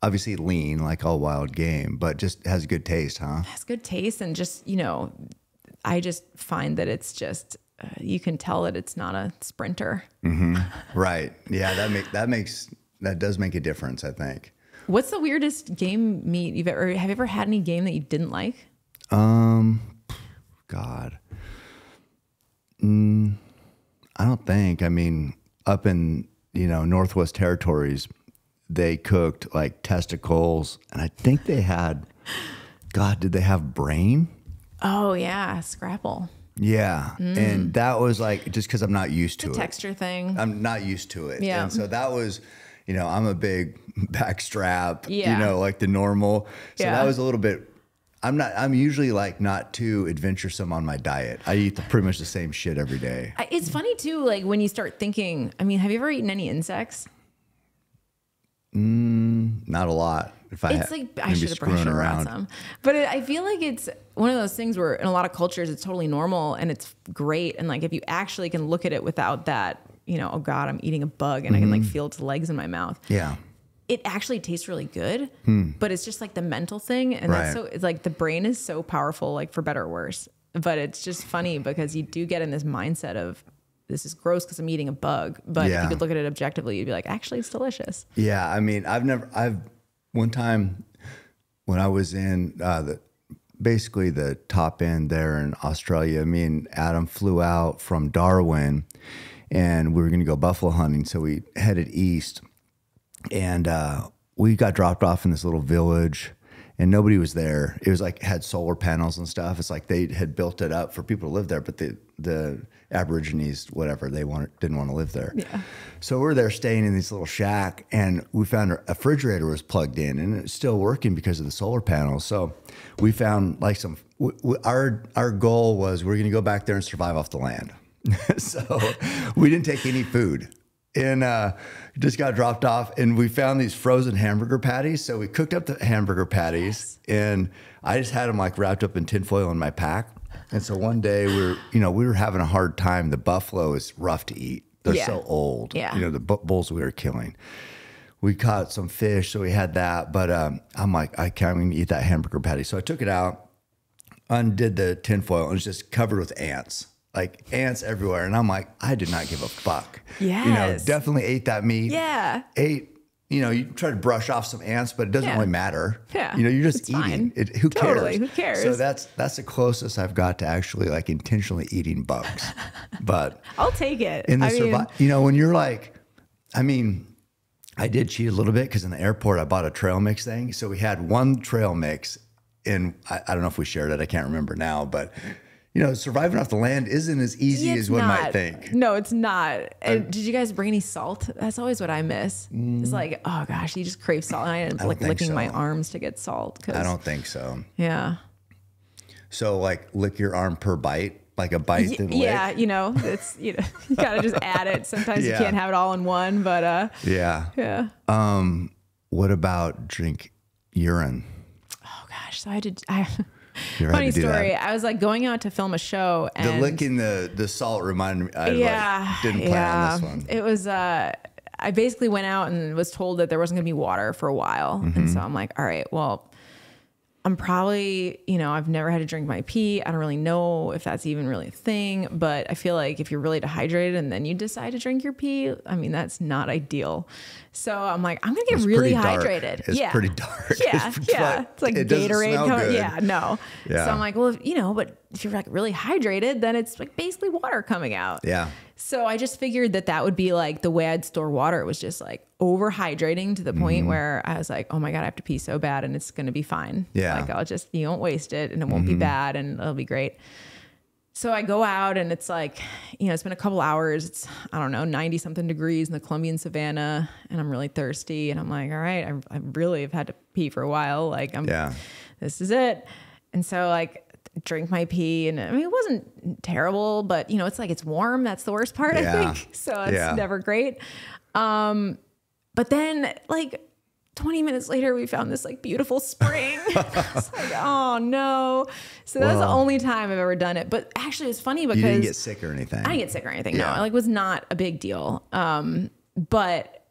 Obviously lean, like all wild game, but just has good taste, huh? It has good taste, and just I just find that it's just you can tell that it's not a sprinter. Right. Yeah. That does make a difference, I think. What's the weirdest game meat have you ever had any game that you didn't like? God. I don't think. I mean, up in, Northwest Territories, they cooked like testicles, and I think they had, did they have brain? Oh yeah, scrapple. Yeah. And that was like, just because I'm not used to it. Texture thing. I'm not used to it. Yeah. And so that was, I'm a big backstrap, Yeah. Like the normal. So Yeah. that was a little bit, I'm usually like not too adventuresome on my diet. I eat pretty much the same shit every day. It's funny too, like when you start thinking, I mean, have you ever eaten any insects? Not a lot. I should have brushed around some. But I feel like it's one of those things where in a lot of cultures, it's totally normal and it's great. And like, if you actually can look at it without that, oh God, I'm eating a bug and I can like feel its legs in my mouth. Yeah. It actually tastes really good, but it's just like the mental thing. And it's like the brain is so powerful, like for better or worse. But it's just funny because you do get in this mindset of this is gross because I'm eating a bug. But if you could look at it objectively, you'd be like, actually, it's delicious. Yeah. I mean, one time when I was in basically the top end there in Australia, me and Adam flew out from Darwin and we were going to go buffalo hunting. So we headed east and we got dropped off in this little village and nobody was there. It was like, had solar panels and stuff. It's like they had built it up for people to live there, but the Aborigines, whatever, didn't want to live there. Yeah. So we're there staying in this little shack and we found a refrigerator was plugged in and it's still working because of the solar panels. So we found like our goal was we're going to go back there and survive off the land. So we didn't take any food and just got dropped off and we found these frozen hamburger patties. So we cooked up the hamburger patties and I just had them like wrapped up in tinfoil in my pack. And so one day we were having a hard time. The buffalo is rough to eat. They're so old. Yeah. The bulls we were killing. We caught some fish, so we had that. But I'm like, I can't even eat that hamburger patty. So I took it out, undid the tinfoil, and it was just covered with ants. Like ants everywhere. And I'm like, I did not give a fuck. Yes. Definitely ate that meat. Yeah. Ate you know, you try to brush off some ants, but it doesn't really matter. Yeah. You know, you're just It's eating. fine. Who Totally. cares? Who cares? So that's the closest I've got to actually like intentionally eating bugs. But I'll take it. in the you know, when you're like, I mean, I did cheat a little bit because in the airport I bought a trail mix thing. So we had one trail mix, and I don't know if we shared it. I can't remember now, but you know, surviving off the land isn't as easy as one might think. No, it's not. And did you guys bring any salt? That's always what I miss. It's like, oh gosh, you just crave salt. And I ended up like licking my arms to get salt. I don't think so. Yeah. So like lick your arm per bite, like a bite then lick? Yeah, you know, it's, you know, you gotta just add it. Sometimes you can't have it all in one, but yeah. What about drink urine? Oh gosh, so Funny funny story. I was like going out to film a show, and the licking the salt reminded me. I didn't plan on this one. It was. I basically went out and was told that there wasn't going to be water for a while, and so I'm like, all right, well, I'm probably, you know, I've never had to drink my pee. I don't really know if that's even really a thing, but I feel like if you're really dehydrated and then you decide to drink your pee, I mean, that's not ideal. So I'm like, I'm going to get really hydrated. It's pretty dark. Yeah. It's like Gatorade. No. Yeah. So I'm like, well, you know, but if you're like really hydrated, then it's like basically water coming out. Yeah. So I just figured that would be like the way I'd store water. It was just like overhydrating to the point where I was like, oh my God, I have to pee so bad and it's going to be fine. Yeah. Like you won't waste it and it won't be bad and it'll be great. So I go out and it's like, you know, it's been a couple hours. It's, I don't know, 90 something degrees in the Colombian savannah and I'm really thirsty. And I'm like, all right, I really have had to pee for a while. Like this is it. And so like, drink my pee, and I mean, it wasn't terrible, but you know, it's like, it's warm. That's the worst part, I think. So it's never great. But then like 20 minutes later, we found this like beautiful spring. It's like, oh no. So that was the only time I've ever done it. But actually it's funny because you didn't get sick or anything. I didn't get sick or anything. No, like it was not a big deal. But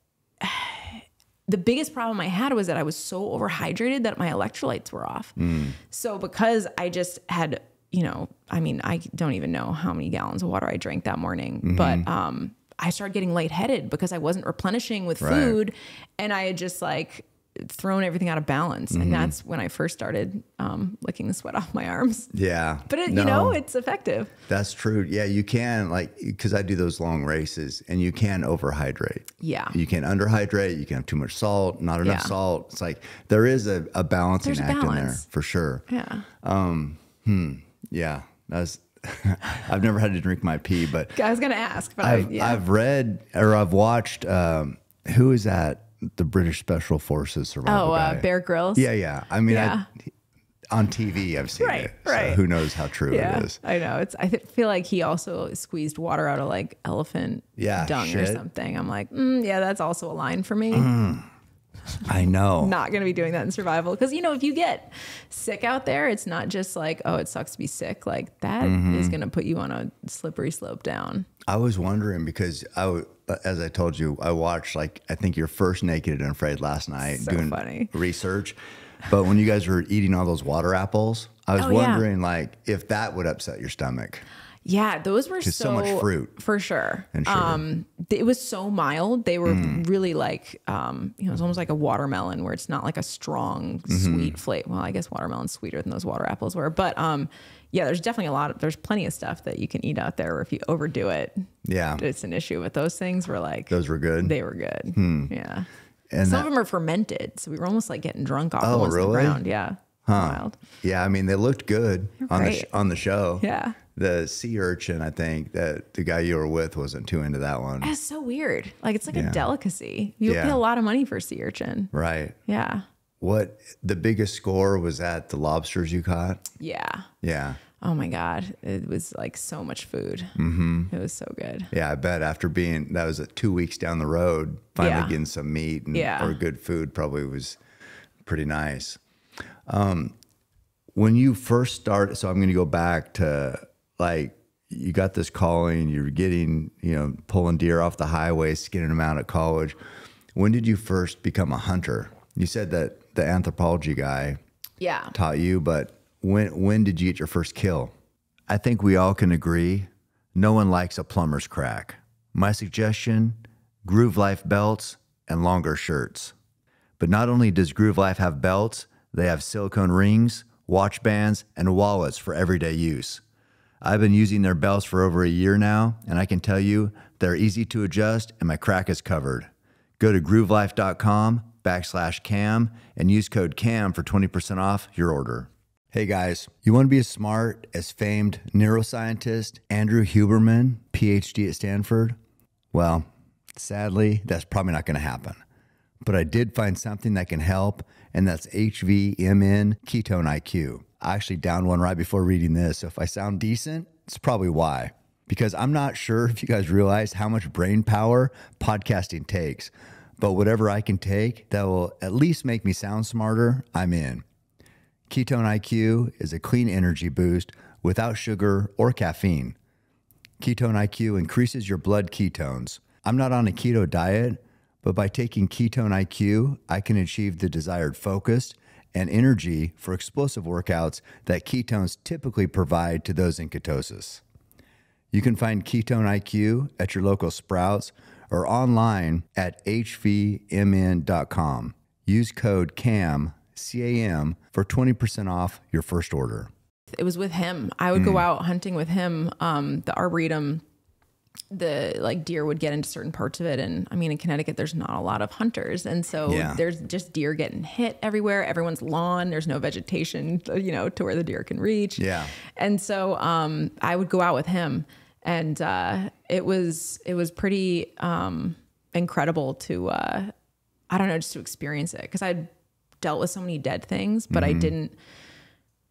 the biggest problem I had was that I was so overhydrated that my electrolytes were off. So because I just had, you know, I mean, I don't even know how many gallons of water I drank that morning, but I started getting lightheaded because I wasn't replenishing with food and I had just like thrown everything out of balance. And that's when I first started licking the sweat off my arms. Yeah. But you know, it's effective. That's true. Yeah, you can, like, because I do those long races and you can overhydrate. Yeah. You can underhydrate. You can have too much salt, not enough salt. It's like there is a balancing act in there for sure. Yeah. Yeah. That's I've never had to drink my pee, but I was going to ask, but I've read or I've watched, who is that? The British Special Forces survival guy. Bear Grylls. Yeah. I mean, on TV, I've seen it. So who knows how true it is. I know. I feel like he also squeezed water out of like elephant dung or something. I'm like, that's also a line for me. I know. Not going to be doing that in survival. Because, you know, if you get sick out there, it's not just like, oh, it sucks to be sick. Like that is going to put you on a slippery slope down. I was wondering because as I told you, I watched like, I think your first Naked and Afraid last night doing research. But when you guys were eating all those water apples, I was wondering like if that would upset your stomach. Yeah, those were so much fruit for sure. And sugar. It was so mild. They were really like, you know, it was almost like a watermelon where it's not like a strong sweet flavor. Well, I guess watermelon's sweeter than those water apples were, but yeah, there's definitely there's plenty of stuff that you can eat out there where if you overdo it, it's an issue. But those things were like, those were good. They were good. Yeah. And some of them are fermented. So we were almost like getting drunk off the ones on the ground. Yeah. Wild. Yeah. I mean, they looked good on the show. Yeah. The sea urchin, I think that the guy you were with wasn't too into that one. That's so weird. Like it's like a delicacy. You pay a lot of money for sea urchin. Right. Yeah. What the biggest score was at the lobsters you caught? Yeah. Yeah. Oh my God. It was like so much food. It was so good. Yeah, I bet after that was 2 weeks down the road, finally getting some meat or good food probably was pretty nice. When you first started, so I'm going to go back to like, you got this calling, you're getting, you know, pulling deer off the highway, skinning them out at college. When did you first become a hunter? You said that the anthropology guy taught you, but when did you get your first kill? I think we all can agree, no one likes a plumber's crack. My suggestion, Groove Life belts, and longer shirts. But not only does Groove Life have belts, they have silicone rings, watch bands, and wallets for everyday use. I've been using their belts for over a year now, and I can tell you they're easy to adjust and my crack is covered. Go to groovelife.com/CAM and use code CAM for 20% off your order. Hey guys, you want to be as smart as famed neuroscientist Andrew Huberman, PhD at Stanford? Well, sadly, that's probably not going to happen. But I did find something that can help, and that's HVMN Ketone IQ. I actually downed one right before reading this, so if I sound decent, it's probably why. Because I'm not sure if you guys realize how much brain power podcasting takes, but whatever I can take that will at least make me sound smarter, I'm in. Ketone IQ is a clean energy boost without sugar or caffeine. Ketone IQ increases your blood ketones. I'm not on a keto diet, but by taking Ketone IQ, I can achieve the desired focus and energy for explosive workouts that ketones typically provide to those in ketosis. You can find Ketone IQ at your local Sprouts or online at hvmn.com. Use code CAM, C-A-M, for 20% off your first order. It was with him. I would go out hunting with him. The Arboretum, the deer would get into certain parts of it. And I mean, in Connecticut, there's not a lot of hunters. And so there's just deer getting hit everywhere. Everyone's lawn. There's no vegetation, to where the deer can reach. Yeah. And so I would go out with him, and it was pretty incredible to, just to experience it. Cause I'd dealt with so many dead things, but I didn't,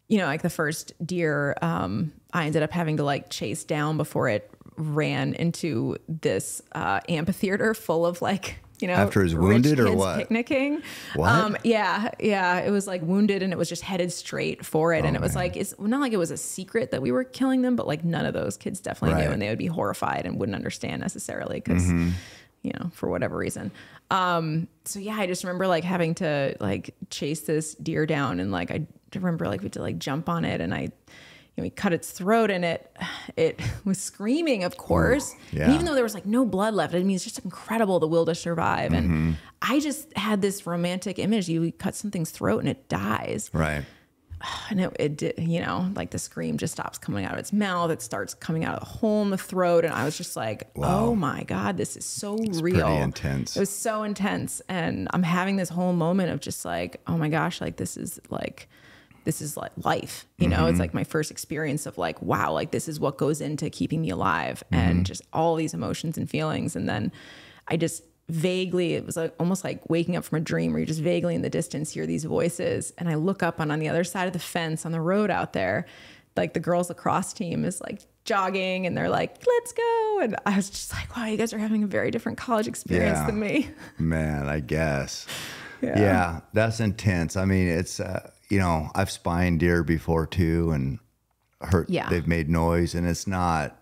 like the first deer, I ended up having to chase down before it ran into this amphitheater full of after it was wounded or what? Picnicking. What? Yeah. It was wounded, and it was just headed straight for it. And it was it's not like it was a secret that we were killing them, but none of those kids definitely knew, and they would be horrified and wouldn't understand necessarily because, for whatever reason. I just remember having to chase this deer down, and I remember we had to jump on it, and we cut its throat, and it was screaming, of course. Ooh, yeah. And even though there was no blood left, I mean, it's just incredible, the will to survive. And I just had this romantic image. You cut something's throat and it dies. Right. And it did, the scream just stops coming out of its mouth. It starts coming out of the hole in the throat. And I was just wow. Oh my God, this is so real. Pretty intense. It was so intense. And I'm having this whole moment of just oh my gosh, this is life, it's my first experience of wow, this is what goes into keeping me alive, and just all these emotions and feelings. And then I just vaguely, it was almost like waking up from a dream where you just vaguely in the distance hear these voices. And I look up, and on the other side of the fence on the road out there, the girls lacrosse team is jogging, and they're let's go. And I was just wow, you guys are having a very different college experience than me. Man, I guess. Yeah, that's intense. I mean, it's, I've spined deer before too, and they've made noise, and it's not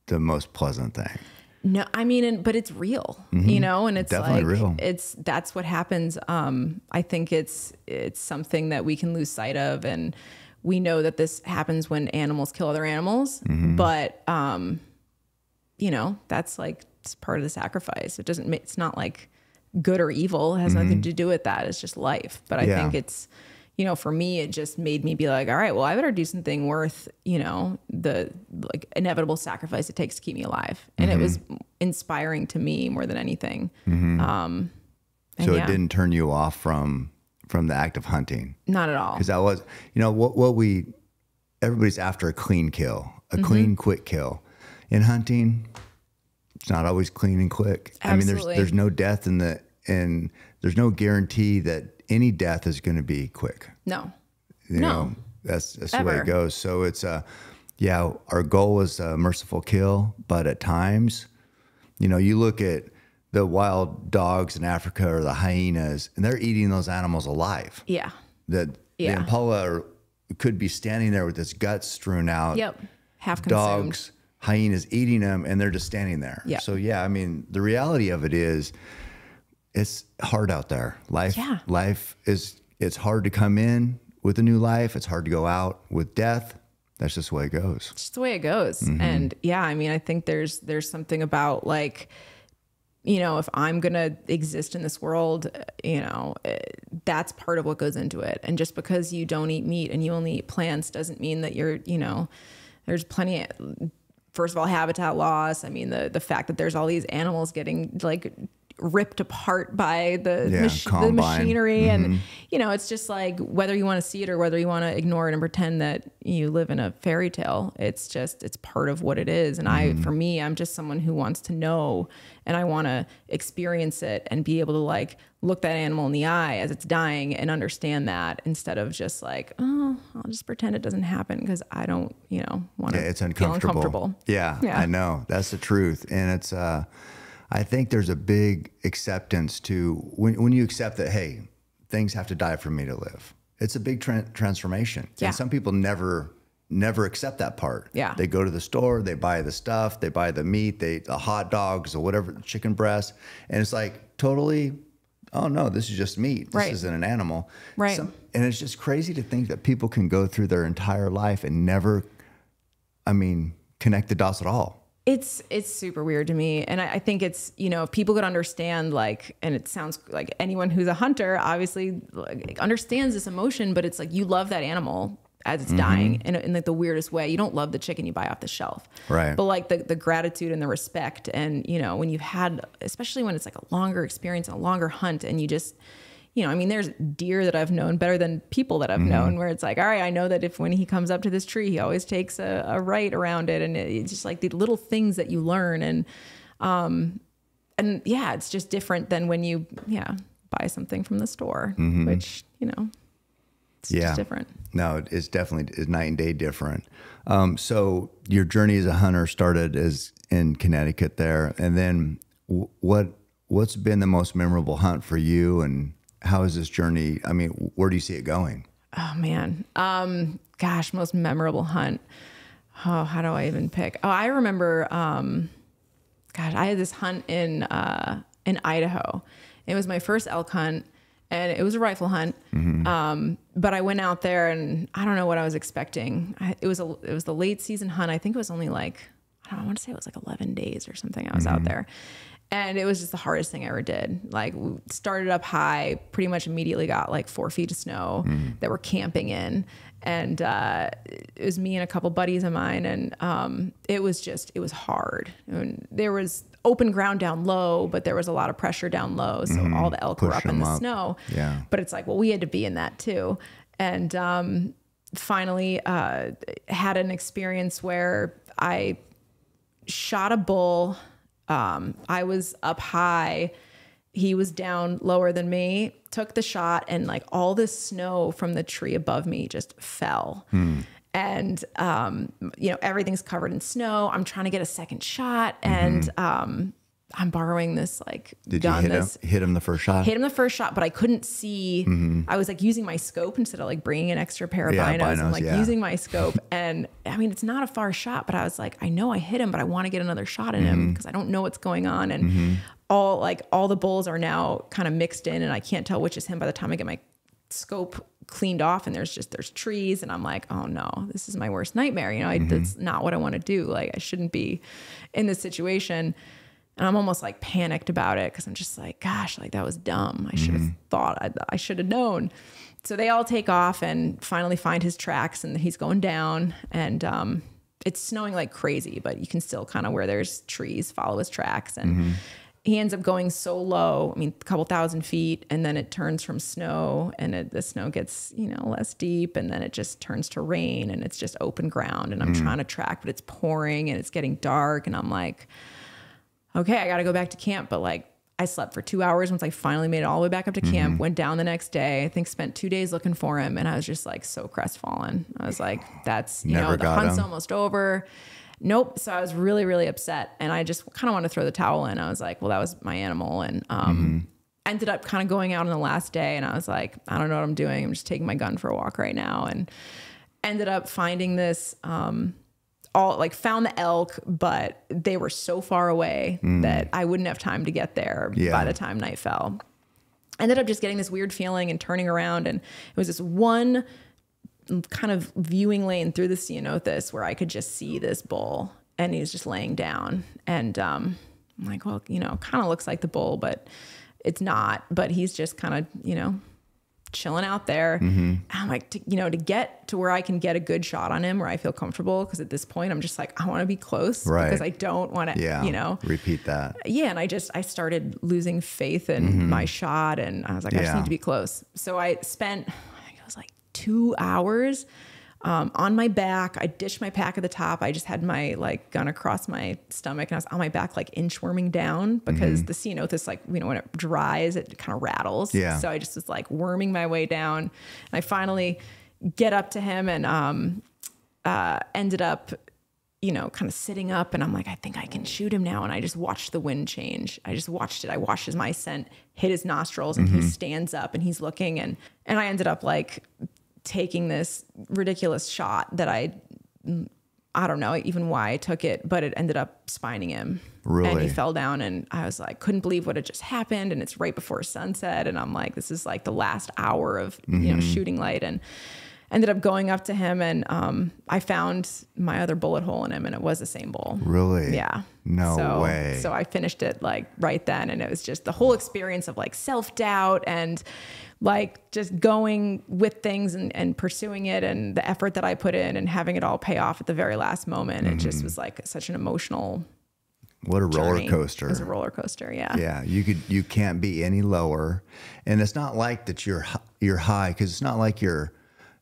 the most pleasant thing. No, I mean, but it's real, and it's definitely real. That's what happens. I think it's something that we can lose sight of, and we know that this happens when animals kill other animals, but, that's it's part of the sacrifice. It's not good or evil. It has nothing to do with that. It's just life. But I think it's, for me, it just made me be all right, well, I better do something worth, the inevitable sacrifice it takes to keep me alive. And it was inspiring to me more than anything. So it didn't turn you off from the act of hunting? Not at all. Because that was, everybody's after a clean kill, a clean, quick kill. In hunting, it's not always clean and quick. Absolutely. I mean, there's no death and there's no guarantee that any death is going to be quick. No. That's the way it goes. So it's our goal is a merciful kill, but at times, you look at the wild dogs in Africa or the hyenas, and they're eating those animals alive. Yeah. The impala could be standing there with its guts strewn out. Yep. Half consumed. Dogs, hyenas eating them, and they're just standing there. Yep. So the reality of it is, it's hard out there. Life is, it's hard to come in with a new life. It's hard to go out with death. That's just the way it goes. It's just the way it goes. And I think there's something about you know, if I'm going to exist in this world, you know, that's part of what goes into it. And just because you don't eat meat and you only eat plants doesn't mean that you're, you know, there's plenty of, first of all, habitat loss. I mean, the fact that there's all these animals getting like ripped apart by the machinery. And, you know, it's just like, whether you want to see it or whether you want to ignore it and pretend that you live in a fairy tale, it's part of what it is. And for me, I'm just someone who wants to know, and I want to experience it and be able to like look that animal in the eye as it's dying and understand that, instead of just like, oh, I'll just pretend it doesn't happen because I don't, you know, want to it's feel uncomfortable. Yeah, I know. That's the truth. And it's, I think there's a big acceptance to when you accept that, hey, things have to die for me to live. It's a big transformation. Yeah. And some people never accept that part. Yeah. They go to the store, they buy the stuff, they buy the meat, the hot dogs or whatever, chicken breast. And it's like totally, oh no, this is just meat. This isn't an animal. Right. And it's just crazy to think that people can go through their entire life and never, connect the dots at all. It's super weird to me. And I think it's, you know, if people could understand, like, and it sounds like anyone who's a hunter obviously like, understands this emotion, but it's like, you love that animal as it's dying in like the weirdest way. You don't love the chicken you buy off the shelf. Right. But like the gratitude and the respect, and, you know, when you've had, especially when it's like a longer experience and a longer hunt, and you just, you know, I mean, there's deer that I've known better than people that I've known, where it's like, all right, I know that if when he comes up to this tree, he always takes a right around it. And it's just like the little things that you learn. And yeah, it's just different than when you, buy something from the store, which, you know, it's just different. No, it's definitely night and day different. So your journey as a hunter started as in Connecticut there. And then what's been the most memorable hunt for you, and how is this journey? I mean, where do you see it going? Oh man. Gosh, most memorable hunt. Oh, how do I even pick? Oh, I remember, I had this hunt in Idaho. It was my first elk hunt, and it was a rifle hunt. But I went out there and I don't know what I was expecting. It was the late season hunt. I think it was only like, I want to say it was like 11 days or something. I was out there. And it was just the hardest thing I ever did. Like, we started up high, pretty much immediately got like 4 feet of snow that we're camping in. And it was me and a couple buddies of mine. And it was hard. And there was open ground down low, but there was a lot of pressure down low. So all the elk were up in the snow. Yeah. But it's like, well, we had to be in that too. And finally had an experience where I shot a bull. I was up high, he was down lower than me, took the shot, and like all this snow from the tree above me just fell. And, you know, everything's covered in snow. I'm trying to get a second shot, and, I'm borrowing this like gun. Did you hit him the first shot? Hit him the first shot, but I couldn't see. I was like using my scope instead of like bringing an extra pair of binos. I'm like using my scope. And I mean, it's not a far shot, but I was like, I know I hit him, but I want to get another shot in him because I don't know what's going on. And all the bulls are now kind of mixed in, and I can't tell which is him by the time I get my scope cleaned off, and there's trees, and I'm like, oh no, this is my worst nightmare. You know, that's not what I want to do. Like, I shouldn't be in this situation. And I'm almost like panicked about it because I'm just like, gosh, like that was dumb. I should have thought, I should have known. So they all take off and finally find his tracks, and he's going down, and it's snowing like crazy, but you can still kind of, where there's trees, follow his tracks. And he ends up going so low, I mean, a couple thousand feet, and then it turns from snow, and the snow gets, you know, less deep, and then it just turns to rain, and it's just open ground, and I'm trying to track, but it's pouring and it's getting dark, and I'm like, okay, I got to go back to camp. But like, I slept for 2 hours once I finally made it all the way back up to camp, went down the next day, I think spent 2 days looking for him. And I was just like so crestfallen. I was like, that's, you know, the hunt's almost over. Nope. So I was really, really upset. And I just kind of wanted to throw the towel in. I was like, well, that was my animal. And ended up kind of going out on the last day. And I was like, I don't know what I'm doing. I'm just taking my gun for a walk right now. And ended up finding this, found the elk, but they were so far away that I wouldn't have time to get there by the time night fell. Ended up just getting this weird feeling and turning around, and it was this one kind of viewing lane through the ceanothus where I could just see this bull, and he was just laying down. And I'm I'm like, well, you know, kind of looks like the bull, but it's not. But he's just kind of, you know, chilling out there. And I'm like, to get to where I can get a good shot on him where I feel comfortable. Cause at this point I'm just like, I want to be close because I don't want to, you know, repeat that. Yeah. And I started losing faith in my shot, and I was like, I just need to be close. So I spent, I think it was like 2 hours on my back. I dished my pack at the top. I just had my like gun across my stomach, and I was on my back, like inchworming down because the ceanothus, like, you know, when it dries, it kind of rattles. Yeah. So I just was like worming my way down, and I finally get up to him and ended up, you know, kind of sitting up, and I'm like, I think I can shoot him now. And I just watched the wind change. I just watched it. I watched as my scent hit his nostrils, and he stands up and he's looking, and I ended up like taking this ridiculous shot that I don't know even why I took it, but it ended up spining him. Really? And he fell down, and I was like, couldn't believe what had just happened. And it's right before sunset. And I'm like, this is like the last hour of, you know, shooting light, and ended up going up to him, and I found my other bullet hole in him, and it was the same bull. Really? Yeah. No way. So I finished it like right then. And it was just the whole experience of like self-doubt and like just going with things and pursuing it, and the effort that I put in and having it all pay off at the very last moment. It just was like such an emotional What a roller journey. coaster. It was a roller coaster. Yeah. Yeah. You can't be any lower. And it's not like that you're high, 'cause it's not like you're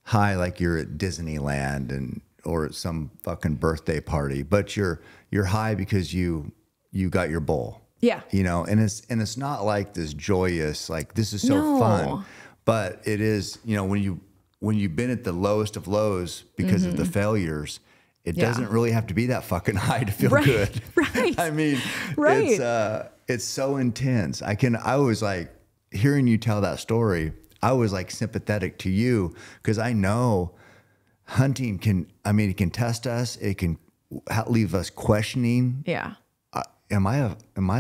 high like you're at Disneyland or at some fucking birthday party, but you're high because you got your bull. Yeah. You know, and it's not like this joyous, like this is so fun, but it is, you know, when you've been at the lowest of lows because of the failures, it doesn't really have to be that fucking high to feel good. Right. I mean, it's so intense. I was like, hearing you tell that story, I was like sympathetic to you, because I know hunting it can test us. It can leave us questioning. Yeah. Am I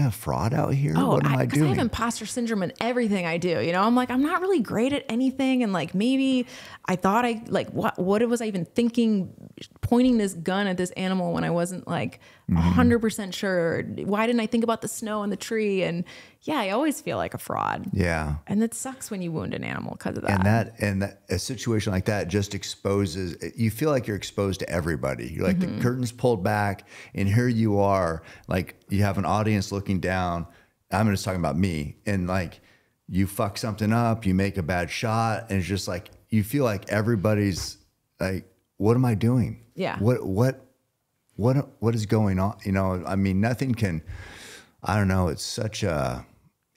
a fraud out here? Oh, what am I doing? I have imposter syndrome in everything I do. You know, I'm like, I'm not really great at anything. And like, maybe I thought what was I even thinking, pointing this gun at this animal when I wasn't like 100% sure? Why didn't I think about the snow and the tree? And yeah, I always feel like a fraud. Yeah. And it sucks when you wound an animal because of that. And a situation like that just exposes, you feel like you're exposed to everybody. You're like the curtain's pulled back, and here you are, like you have an audience looking down. I'm just talking about me, and like you fuck something up, you make a bad shot, and it's just like, you feel like everybody's like, what am I doing? Yeah. What is going on? You know, I mean, nothing can, I don't know. It's such a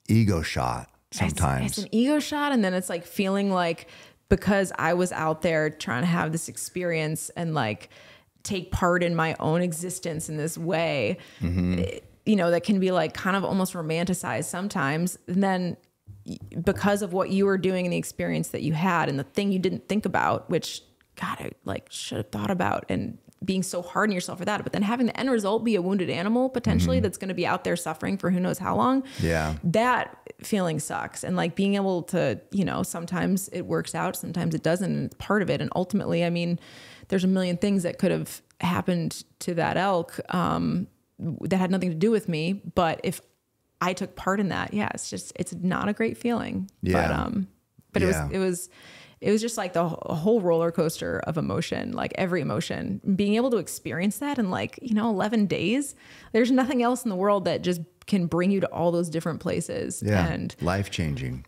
ego shot sometimes. It's an ego shot. And then it's like feeling like, because I was out there trying to have this experience and like take part in my own existence in this way, you know, that can be like kind of almost romanticized sometimes. And then because of what you were doing and the experience that you had and the thing you didn't think about, which God, I like should have thought about, and being so hard on yourself for that, but then having the end result be a wounded animal potentially that's going to be out there suffering for who knows how long. Yeah. That feeling sucks. And like being able to, you know, sometimes it works out, sometimes it doesn't, and it's part of it. And ultimately, I mean, there's a million things that could have happened to that elk that had nothing to do with me. But if I took part in that, yeah, it's not a great feeling. Yeah. But it was just like the whole roller coaster of emotion, like every emotion, being able to experience that in like, you know, 11 days, there's nothing else in the world that just can bring you to all those different places. Yeah. And Life-changing.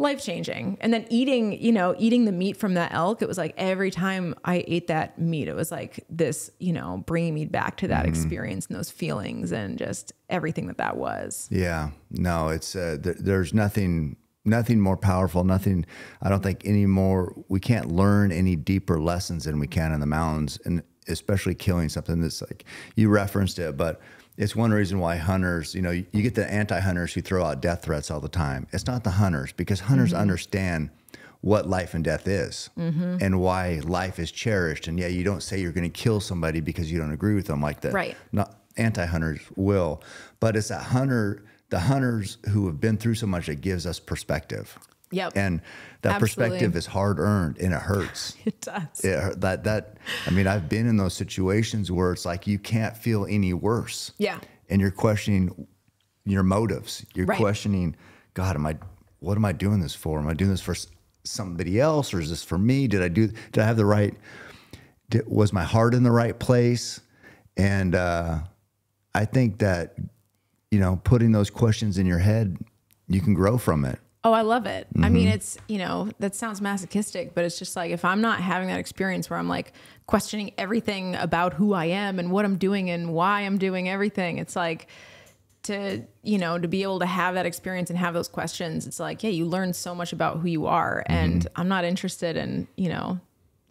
And then eating the meat from that elk, it was like every time I ate that meat, it was like this, you know, bringing me back to that experience and those feelings and just everything that was. Yeah. No, it's, there's nothing more powerful, nothing, I don't think we can't learn any deeper lessons than we can in the mountains, and especially killing something that's like, you referenced it, but it's one reason why hunters, you know, you get the anti-hunters who throw out death threats all the time. It's not the hunters, because hunters understand what life and death is and why life is cherished. And yeah, you don't say you're going to kill somebody because you don't agree with them like that. Right. Not anti-hunters will, but it's the hunters who have been through so much that gives us perspective. Yep. And that Absolutely. perspective is hard earned, and it hurts. It does. I mean, I've been in those situations where it's like you can't feel any worse. Yeah. And you're questioning, your motives. You're questioning, God, what am I doing this for? Am I doing this for somebody else, or is this for me? Did I have the right, was my heart in the right place? And I think that, you know, putting those questions in your head, you can grow from it. Oh, I love it. I mean, it's, you know, that sounds masochistic, but it's just like, if I'm not having that experience where I'm like questioning everything about who I am and what I'm doing and why I'm doing everything, it's like to be able to have that experience and have those questions. It's like, yeah, you learn so much about who you are. And I'm not interested in, you know,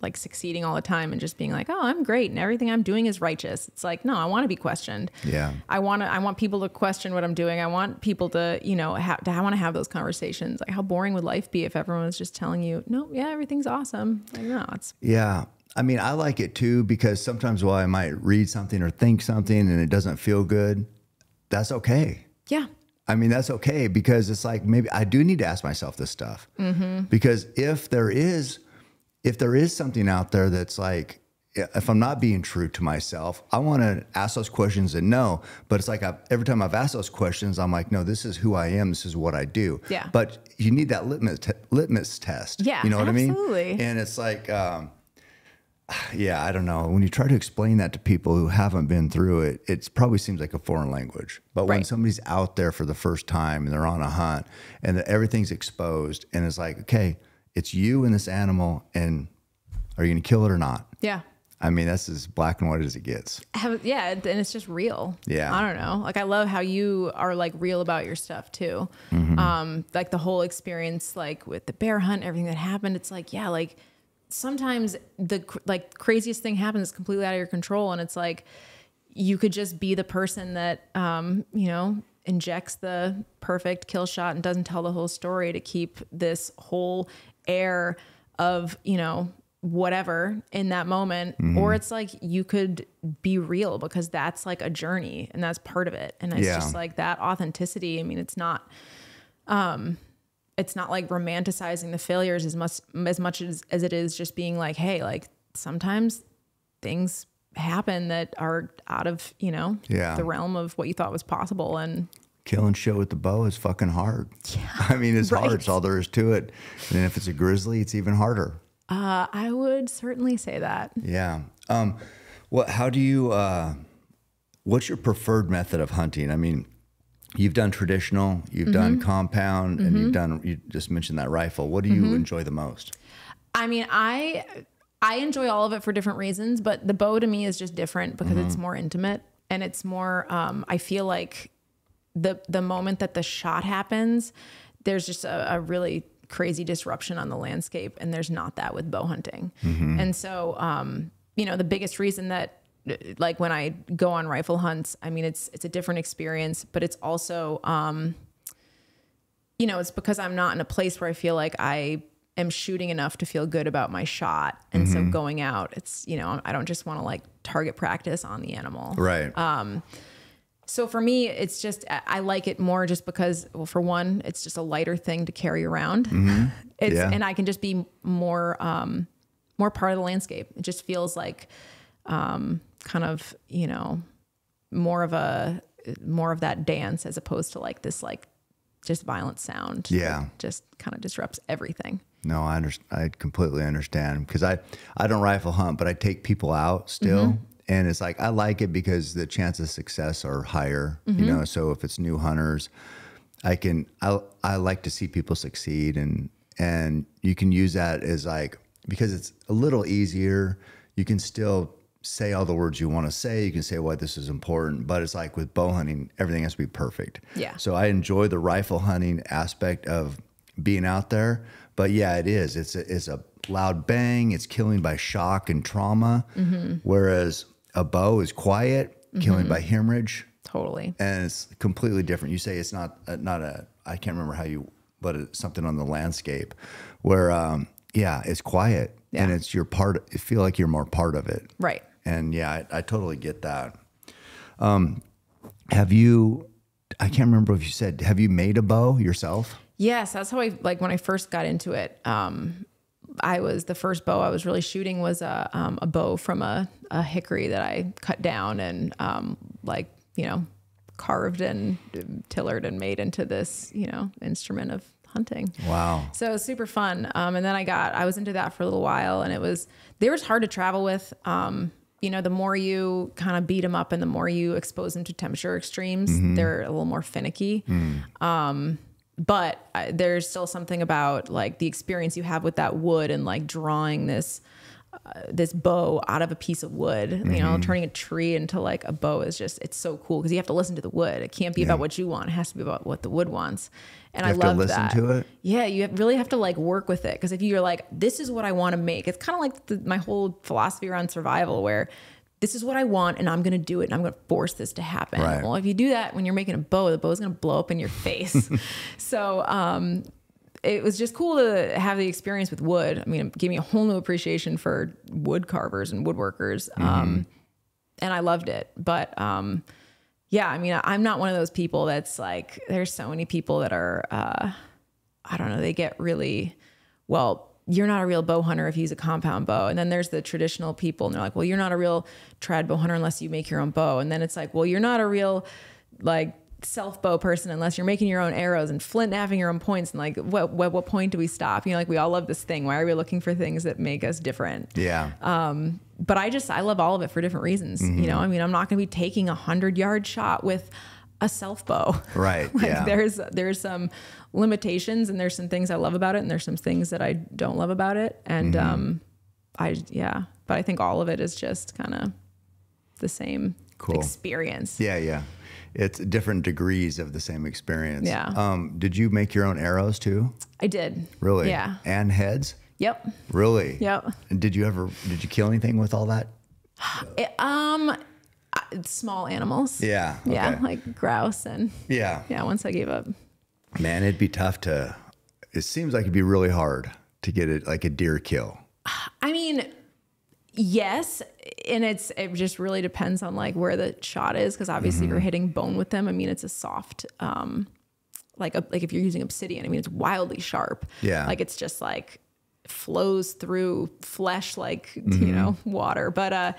like succeeding all the time and just being like, oh, I'm great and everything I'm doing is righteous. It's like, no, I want to be questioned. Yeah. I want people to question what I'm doing. I want people to, you know, I want to have those conversations. Like, how boring would life be if everyone was just telling you, no, yeah, everything's awesome. Like, no, it's. Yeah. I mean, I like it too, because sometimes while I might read something or think something and it doesn't feel good, that's okay. Yeah. I mean, that's okay, because it's like, maybe I do need to ask myself this stuff, because if there is something out there that's like, if I'm not being true to myself, I want to ask those questions and know. But it's like every time I've asked those questions, I'm like, no, this is who I am. This is what I do. Yeah. But you need that litmus test. Yeah, you know what absolutely. I mean? And it's like, yeah, I don't know. When you try to explain that to people who haven't been through it, it probably seems like a foreign language. But when somebody's out there for the first time and they're on a hunt and everything's exposed, and it's like, okay, it's you and this animal, and are you going to kill it or not? Yeah. I mean, that's as black and white as it gets. Yeah, and it's just real. Yeah. I don't know. Like, I love how you are like real about your stuff too. Like the whole experience, like with the bear hunt, everything that happened. It's like, yeah, like sometimes the craziest thing happens completely out of your control, and it's like you could just be the person that you know, injects the perfect kill shot and doesn't tell the whole story to keep this whole air of, you know, whatever in that moment. Or it's like you could be real, because that's like a journey and that's part of it. And it's just like that authenticity. I mean, it's not like romanticizing the failures as much as it is just being like, hey, like sometimes things happen that are out of, you know, the realm of what you thought was possible. And killing shit with the bow is fucking hard. Yeah, I mean, it's hard. It's all there is to it. And if it's a grizzly, it's even harder. I would certainly say that. Yeah. How do you, what's your preferred method of hunting? I mean, you've done traditional, you've done compound, and you just mentioned that rifle. What do you enjoy the most? I mean, I enjoy all of it for different reasons, but the bow to me is just different because it's more intimate, and it's more, I feel like the moment that the shot happens, there's just a really crazy disruption on the landscape, and there's not that with bow hunting. And so, you know, the biggest reason that, like, when I go on rifle hunts, I mean, it's a different experience, but it's also, you know, it's because I'm not in a place where I feel like I am shooting enough to feel good about my shot. And so going out, it's, you know, I don't just want to like target practice on the animal. Right. So for me, it's just, I like it more just because, well, for one, it's just a lighter thing to carry around. And I can just be more part of the landscape. It just feels like, kind of, you know, more of that dance as opposed to like this, like just violent sound. Yeah. That just kind of disrupts everything. No, I completely understand, because I don't rifle hunt, but I take people out still. And it's like, I like it because the chances of success are higher, you know? So if it's new hunters, I like to see people succeed, and you can use that as like, because it's a little easier. You can still say all the words you want to say. You can say why this is important, but it's like with bow hunting, everything has to be perfect. Yeah. So I enjoy the rifle hunting aspect of being out there, but yeah, it is. It's a loud bang. It's killing by shock and trauma. Whereas a bow is quiet, killing by hemorrhage. Totally. And it's completely different. You say it's not I can't remember but it's something on the landscape where, it's quiet and it's you feel like you're more part of it. Right. And yeah, I totally get that. I can't remember if you said, have you made a bow yourself? Yes. That's how when I first got into it, the first bow I was really shooting was a bow from a hickory that I cut down and carved and tillered and made into this, you know, instrument of hunting. Wow. So it was super fun. And then I was into that for a little while, and they were hard to travel with. You know, the more you kind of beat them up and the more you expose them to temperature extremes, they're a little more finicky. But there's still something about like the experience you have with that wood and like drawing this bow out of a piece of wood, you know, turning a tree into like a bow is just, it's so cool because you have to listen to the wood. It can't be about what you want. It has to be about what the wood wants. And I love that. You have to listen to it? Yeah, you really have to like work with it. Because if you're like, this is what I want to make, it's kind of like my whole philosophy around survival where this is what I want and I'm going to do it and I'm going to force this to happen. Right. Well, if you do that when you're making a bow, the bow's going to blow up in your face. So, it was just cool to have the experience with wood. I mean, it gave me a whole new appreciation for wood carvers and woodworkers. And I loved it. But, yeah, I mean, I'm not one of those people that's like, there's so many people that are, I don't know, they get really, well, you're not a real bow hunter if you use a compound bow. And then there's the traditional people and they're like, well, you're not a real trad bow hunter unless you make your own bow. And then it's like, well, you're not a real like self bow person unless you're making your own arrows and flint and having your own points. And like, what point do we stop? You know, like we all love this thing. Why are we looking for things that make us different? Yeah. But I love all of it for different reasons. You know, I mean, I'm not going to be taking 100-yard shot with a self bow. Right. Like yeah. There's some limitations and there's some things I love about it and there's some things that I don't love about it. And, but I think all of it is just kind of the same experience. Yeah. Yeah. It's different degrees of the same experience. Yeah. Did you make your own arrows too? I did. Really? Yeah. And heads? Yep. Really? Yep. And did you kill anything with all that? Small animals. Yeah. Okay. Yeah. Like grouse and once I gave up. Man, it'd be tough it seems like it'd be really hard to get it like a deer kill. I mean, yes. And it just really depends on like where the shot is. Cause obviously if you're hitting bone with them, I mean, it's a soft, like if you're using obsidian, I mean, it's wildly sharp. Yeah. Like it's just like flows through flesh, like, you know, water, but,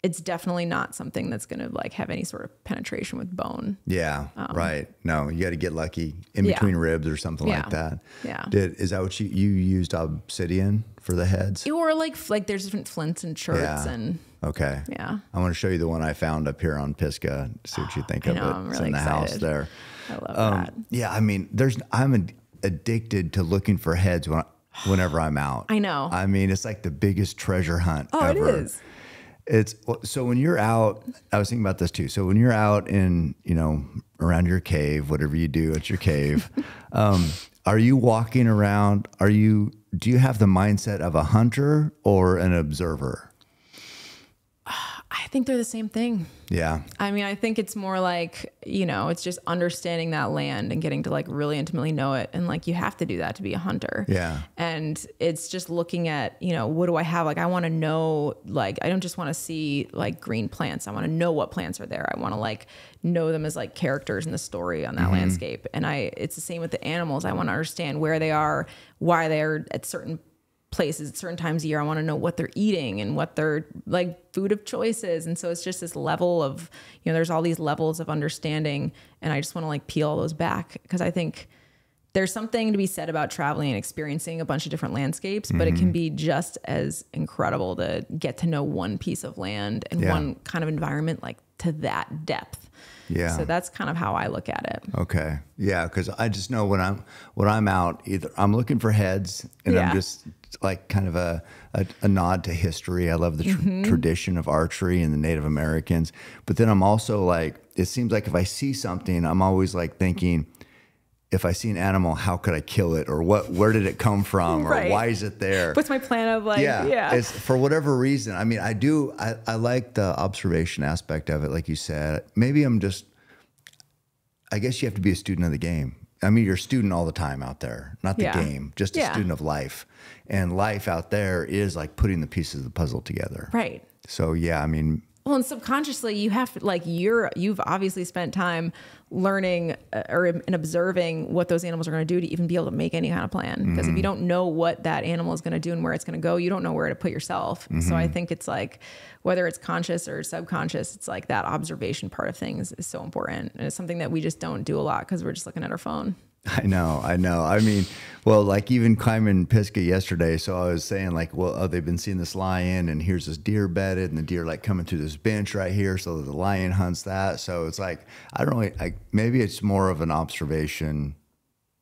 it's definitely not something that's going to like have any sort of penetration with bone. Yeah. Right. No, you got to get lucky in between ribs or something like that. Yeah. Is that what you used obsidian for the heads? Or like there's different flints and cherts and. Okay. Yeah. I want to show you the one I found up here on Pisgah. See what you think of it. I'm really in the house there. I love that. Yeah. I mean, I'm addicted to looking for heads whenever I'm out. I know. I mean, it's like the biggest treasure hunt ever. It is. So when you're out, I was thinking about this too. So when you're out in, you know, around your cave, whatever you do at your cave, are you walking around? Do you have the mindset of a hunter or an observer? I think they're the same thing. Yeah. I mean, I think it's more like, you know, it's just understanding that land and getting to like really intimately know it. And like, you have to do that to be a hunter. Yeah. And it's just looking at, you know, what do I have? Like, I want to know, like, I don't just want to see like green plants. I want to know what plants are there. I want to like know them as like characters in the story on that landscape. And it's the same with the animals. I want to understand where they are, why they are at certain places at certain times of year. I want to know what they're eating and what their like food of choice is. And so it's just this level of, you know, there's all these levels of understanding and I just want to like peel all those back because I think there's something to be said about traveling and experiencing a bunch of different landscapes, but it can be just as incredible to get to know one piece of land and one kind of environment like to that depth. Yeah. So that's kind of how I look at it. Okay. Yeah. Cause I just know when I'm out, either I'm looking for heads and I'm just like kind of a nod to history. I love the tradition of archery and the Native Americans, but then I'm also like, it seems like if I see something, I'm always like thinking, if I see an animal, how could I kill it? Or where did it come from? Or why is it there? What's my plan of like, it's for whatever reason. I mean, I like the observation aspect of it. Like you said, maybe I guess you have to be a student of the game. I mean, you're a student all the time out there, not the game, just a student of life. And life out there is like putting the pieces of the puzzle together. Right. So yeah, I mean, Well, and subconsciously you have to like you've obviously spent time learning and observing what those animals are going to do to even be able to make any kind of plan. Because if you don't know what that animal is going to do and where it's going to go, you don't know where to put yourself. So I think it's like, whether it's conscious or subconscious, it's like that observation part of things is so important. And it's something that we just don't do a lot because we're just looking at our phone. I know. I mean, well, like even climbing Pisgah yesterday. So I was saying like, well, oh, they've been seeing this lion and here's this deer bedded and the deer like coming through this bench right here. So the lion hunts that. So it's like, I don't really, maybe it's more of an observation.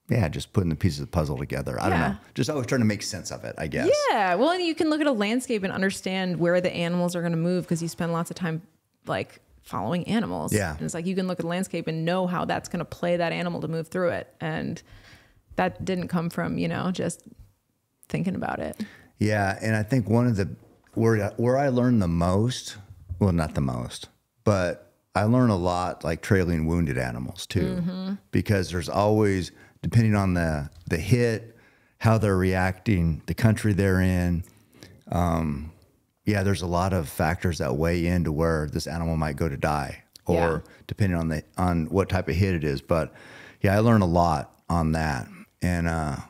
Yeah. Just putting the pieces of the puzzle together. I don't know. Just always trying to make sense of it, I guess. Yeah. Well, and you can look at a landscape and understand where the animals are going to move because you spend lots of time like following animals. Yeah. And it's like you can look at the landscape and know how that's going to play that animal to move through it. And that didn't come from, just thinking about it. Yeah. And I think one of the, where I learned the most, well, not the most, but I learn a lot like trailing wounded animals too, because there's always, depending on the hit, how they're reacting, the country they're in, yeah, there's a lot of factors that weigh into where this animal might go to die, or depending on what type of hit it is. But yeah, I learned a lot on that, and I've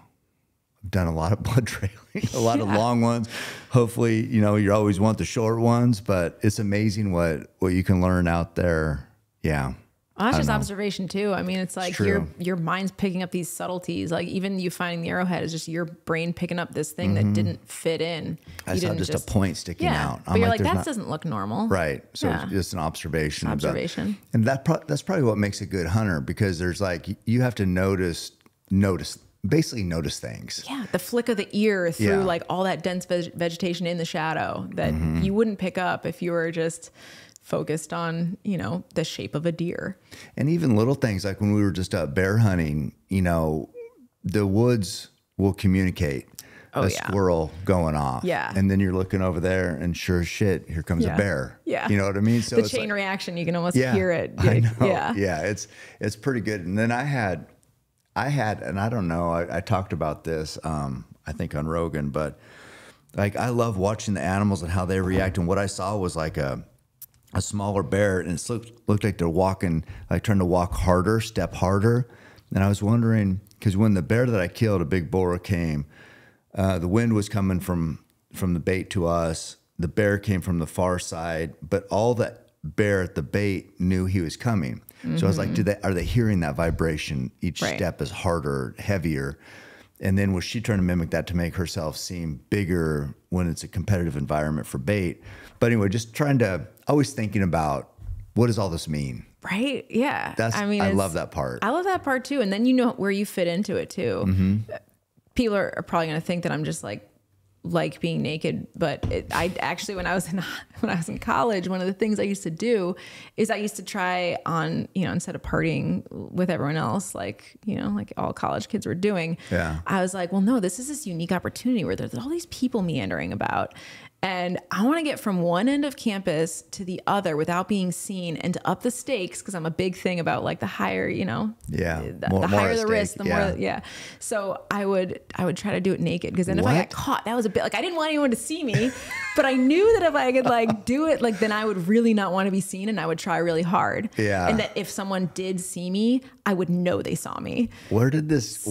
done a lot of blood trailing, a lot of long ones. Hopefully, you always want the short ones, but it's amazing what you can learn out there. Yeah. Well, that's just observation too. I mean, it's like your mind's picking up these subtleties. Like even you finding the arrowhead is just your brain picking up this thing that didn't fit in. I saw just a point sticking out. But you're like, that doesn't look normal. Right. So it's just an observation. Observation. And that's probably what makes a good hunter, because there's like, you have to basically notice things. Yeah. The flick of the ear through like all that dense vegetation in the shadow that you wouldn't pick up if you were just focused on, the shape of a deer. And even little things like when we were just out bear hunting, the woods will communicate a squirrel going off. Yeah. And then you're looking over there and sure as shit, here comes a bear. Yeah. You know what I mean? So the chain reaction, you can almost hear it. I know. Yeah. It's pretty good. And then I had, and I don't know, I talked about this, I think on Rogan, but like, I love watching the animals and how they react. And what I saw was like a smaller bear, and it looked like they're walking, like trying to walk harder, step harder. And I was wondering, because when the bear that I killed, a big boar, came, the wind was coming from the bait to us. The bear came from the far side, but all that bear at the bait knew he was coming. So I was like, are they hearing that vibration? Each step is harder, heavier. And then was she trying to mimic that to make herself seem bigger when it's a competitive environment for bait? But anyway, just always thinking about, what does all this mean? Right. Yeah. I love that part. I love that part too. And then you know where you fit into it too. People are probably going to think that I'm just like being naked, but I actually, when I was in college, one of the things I used to do is I used to try on, instead of partying with everyone else, like all college kids were doing, I was like, well, no, this is this unique opportunity where there's all these people meandering about. And I want to get from one end of campus to the other without being seen, and to up the stakes, because I'm a big thing about like the higher, the higher the risk, the more, So I would try to do it naked, because then if I got caught, that was a bit like, I didn't want anyone to see me, but I knew that if I could like do it, like then I would really not want to be seen, and I would try really hard. Yeah. And that if someone did see me, I would know they saw me. Where did this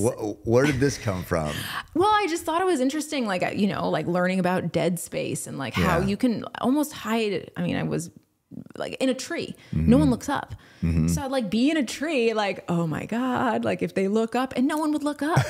come from? Well, I just thought it was interesting, like, like learning about dead space and like how you can almost hide. I mean, I was like in a tree, no one looks up. So I'd like be in a tree, like, oh my God, like if they look up, and no one would look up.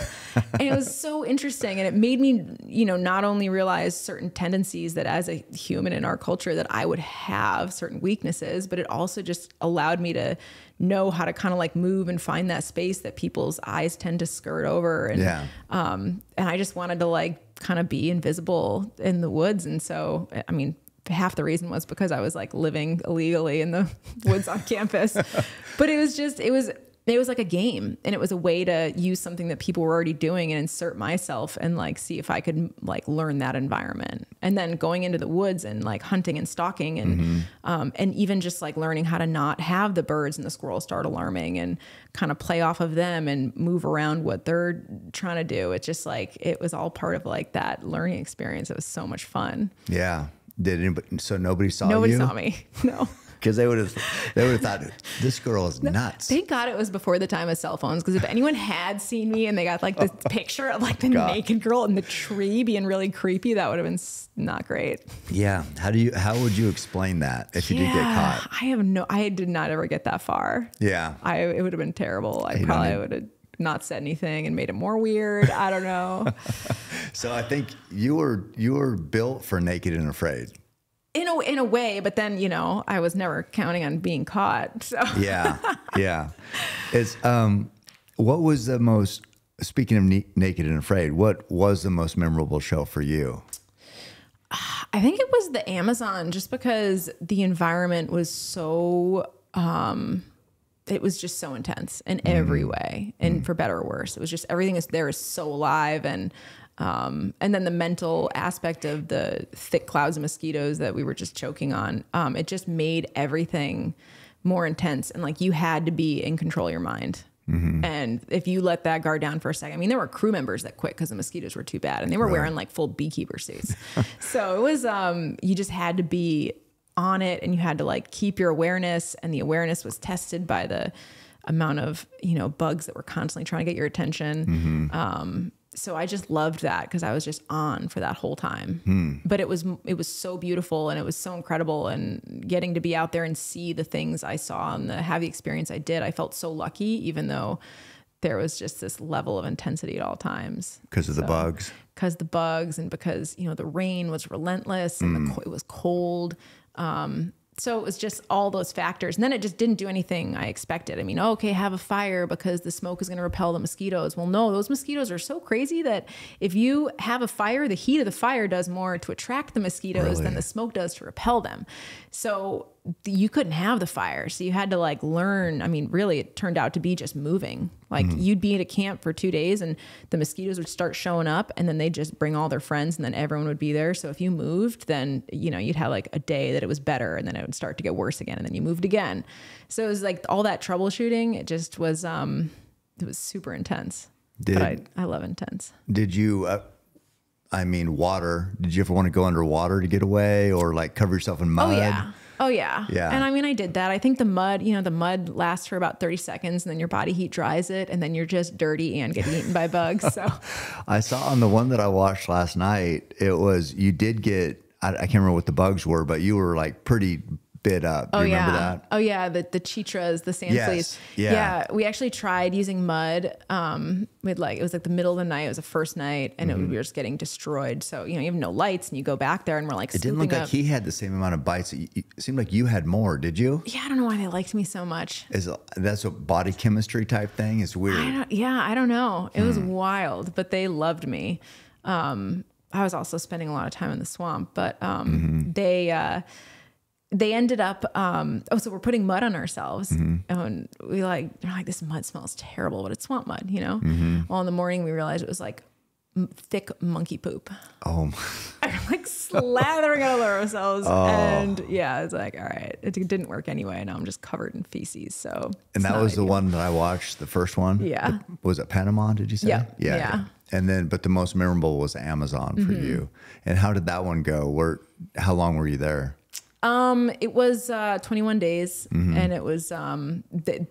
And it was so interesting. And it made me, not only realize certain tendencies that as a human in our culture that I would have certain weaknesses, but it also just allowed me to know how to kind of like move and find that space that people's eyes tend to skirt over. And, and I just wanted to like kind of be invisible in the woods. And so, I mean, half the reason was because I was like living illegally in the woods on campus, but it was like a game, and it was a way to use something that people were already doing and insert myself and like see if I could like learn that environment. And then going into the woods and like hunting and stalking and even just like learning how to not have the birds and the squirrels start alarming and kind of play off of them and move around what they're trying to do. It's just like, it was all part of like that learning experience. It was so much fun. Yeah. Did anybody? So nobody saw Nobody you? saw me. No. Because they would have thought this girl is nuts. Thank God it was before the time of cell phones. Because if anyone had seen me and they got like this picture of like the naked girl in the tree being really creepy, that would have been not great. Yeah. How would you explain that if you did get caught? I did not ever get that far. Yeah. It would have been terrible. I probably would have not said anything and made it more weird. I don't know. So I think you were built for Naked and Afraid. In a way, but then, you know, I was never counting on being caught. So Yeah. It's what was the most, speaking of Naked and Afraid, what was the most memorable show for you? I think it was the Amazon, just because the environment was so it was just so intense in every way, and for better or worse. It was just everything is so alive, and then the mental aspect of the thick clouds of mosquitoes that we were just choking on. It just made everything more intense, and like you had to be in control of your mind. And if you let that guard down for a second, I mean, there were crew members that quit because the mosquitoes were too bad, and they were wearing like full beekeeper suits. So it was, you just had to be on it, and you had to like keep your awareness, and the awareness was tested by the amount of, you know, bugs that were constantly trying to get your attention. So I just loved that because I was just on for that whole time. But it was so beautiful, and it was so incredible, and getting to be out there and see the things I saw and have the experience I did. I felt so lucky, even though there was just this level of intensity at all times. Because of the bugs? Because the bugs, and because, you know, the rain was relentless, and it was cold. So it was just all those factors. And then it just didn't do anything I expected. I mean, okay, have a fire because the smoke is going to repel the mosquitoes. Well, no, those mosquitoes are so crazy that if you have a fire, the heat of the fire does more to attract the mosquitoes than the smoke does to repel them. So you couldn't have the fire. So you had to like learn. I mean, really, it turned out to be just moving. Like you'd be at a camp for 2 days, and the mosquitoes would start showing up, and then they'd just bring all their friends, and then everyone would be there. So if you moved, then, you know, you'd have like a day that it was better, and then it would start to get worse again, and then you moved again. So it was like all that troubleshooting. It just was, it was super intense. But I love intense. Did you, I mean, water, did you ever want to go underwater to get away, or like cover yourself in mud? Oh yeah. Yeah. And I mean, I did that. I think the mud lasts for about 30 seconds, and then your body heat dries it, and then you're just dirty and get eaten by bugs. So I saw on the one that I watched last night, it was, you did get, I can't remember what the bugs were, but you were like pretty bit up. Do you remember that? Oh yeah. The chitras, the sand fleas. Yeah. We actually tried using mud. It was like the middle of the night. It was the first night, and we were just getting destroyed. So, you know, you have no lights, and you go back there, and we're like, it didn't look like he had the same amount of bites. It seemed like you had more. Did you? Yeah. I don't know why they liked me so much. That's a body chemistry type thing. It's weird. I don't know. It was wild, but they loved me. I was also spending a lot of time in the swamp, but they ended up, so we're putting mud on ourselves, and they're like, this mud smells terrible, but it's swamp mud, you know? Well, in the morning we realized it was like thick monkey poop. Oh, like slathering all over ourselves. And yeah, it's like, all right, it didn't work anyway. Now I'm just covered in feces. So, and that was the one that I watched, the first one. Yeah. Was it Panama? Did you say? Yeah. And then, but the most memorable was Amazon for you. And how did that one go? How long were you there? It was 21 days, and it was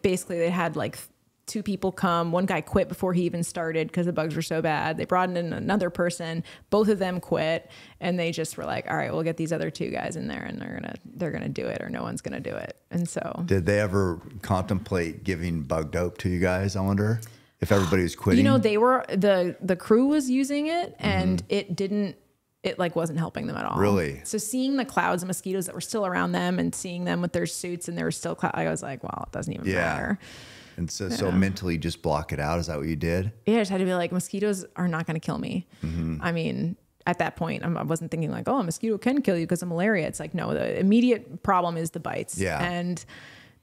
basically they had like 2 people come. One guy quit before he even started because the bugs were so bad. They brought in another person. Both of them quit, and they just were like, "All right, we'll get these other 2 guys in there, and they're gonna do it, or no one's gonna do it." And so, did they ever contemplate giving bug dope to you guys? I wonder if everybody was quitting. You know, they were the crew was using it, and it like wasn't helping them at all. Really? So seeing the clouds of mosquitoes that were still around them, and seeing them with their suits, and there were still I was like, wow, it doesn't even matter. And so mentally just block it out. Is that what you did? Yeah, I just had to be like, mosquitoes are not going to kill me. I mean, at that point, I wasn't thinking like, oh, a mosquito can kill you because of malaria. It's like, no, the immediate problem is the bites. Yeah. And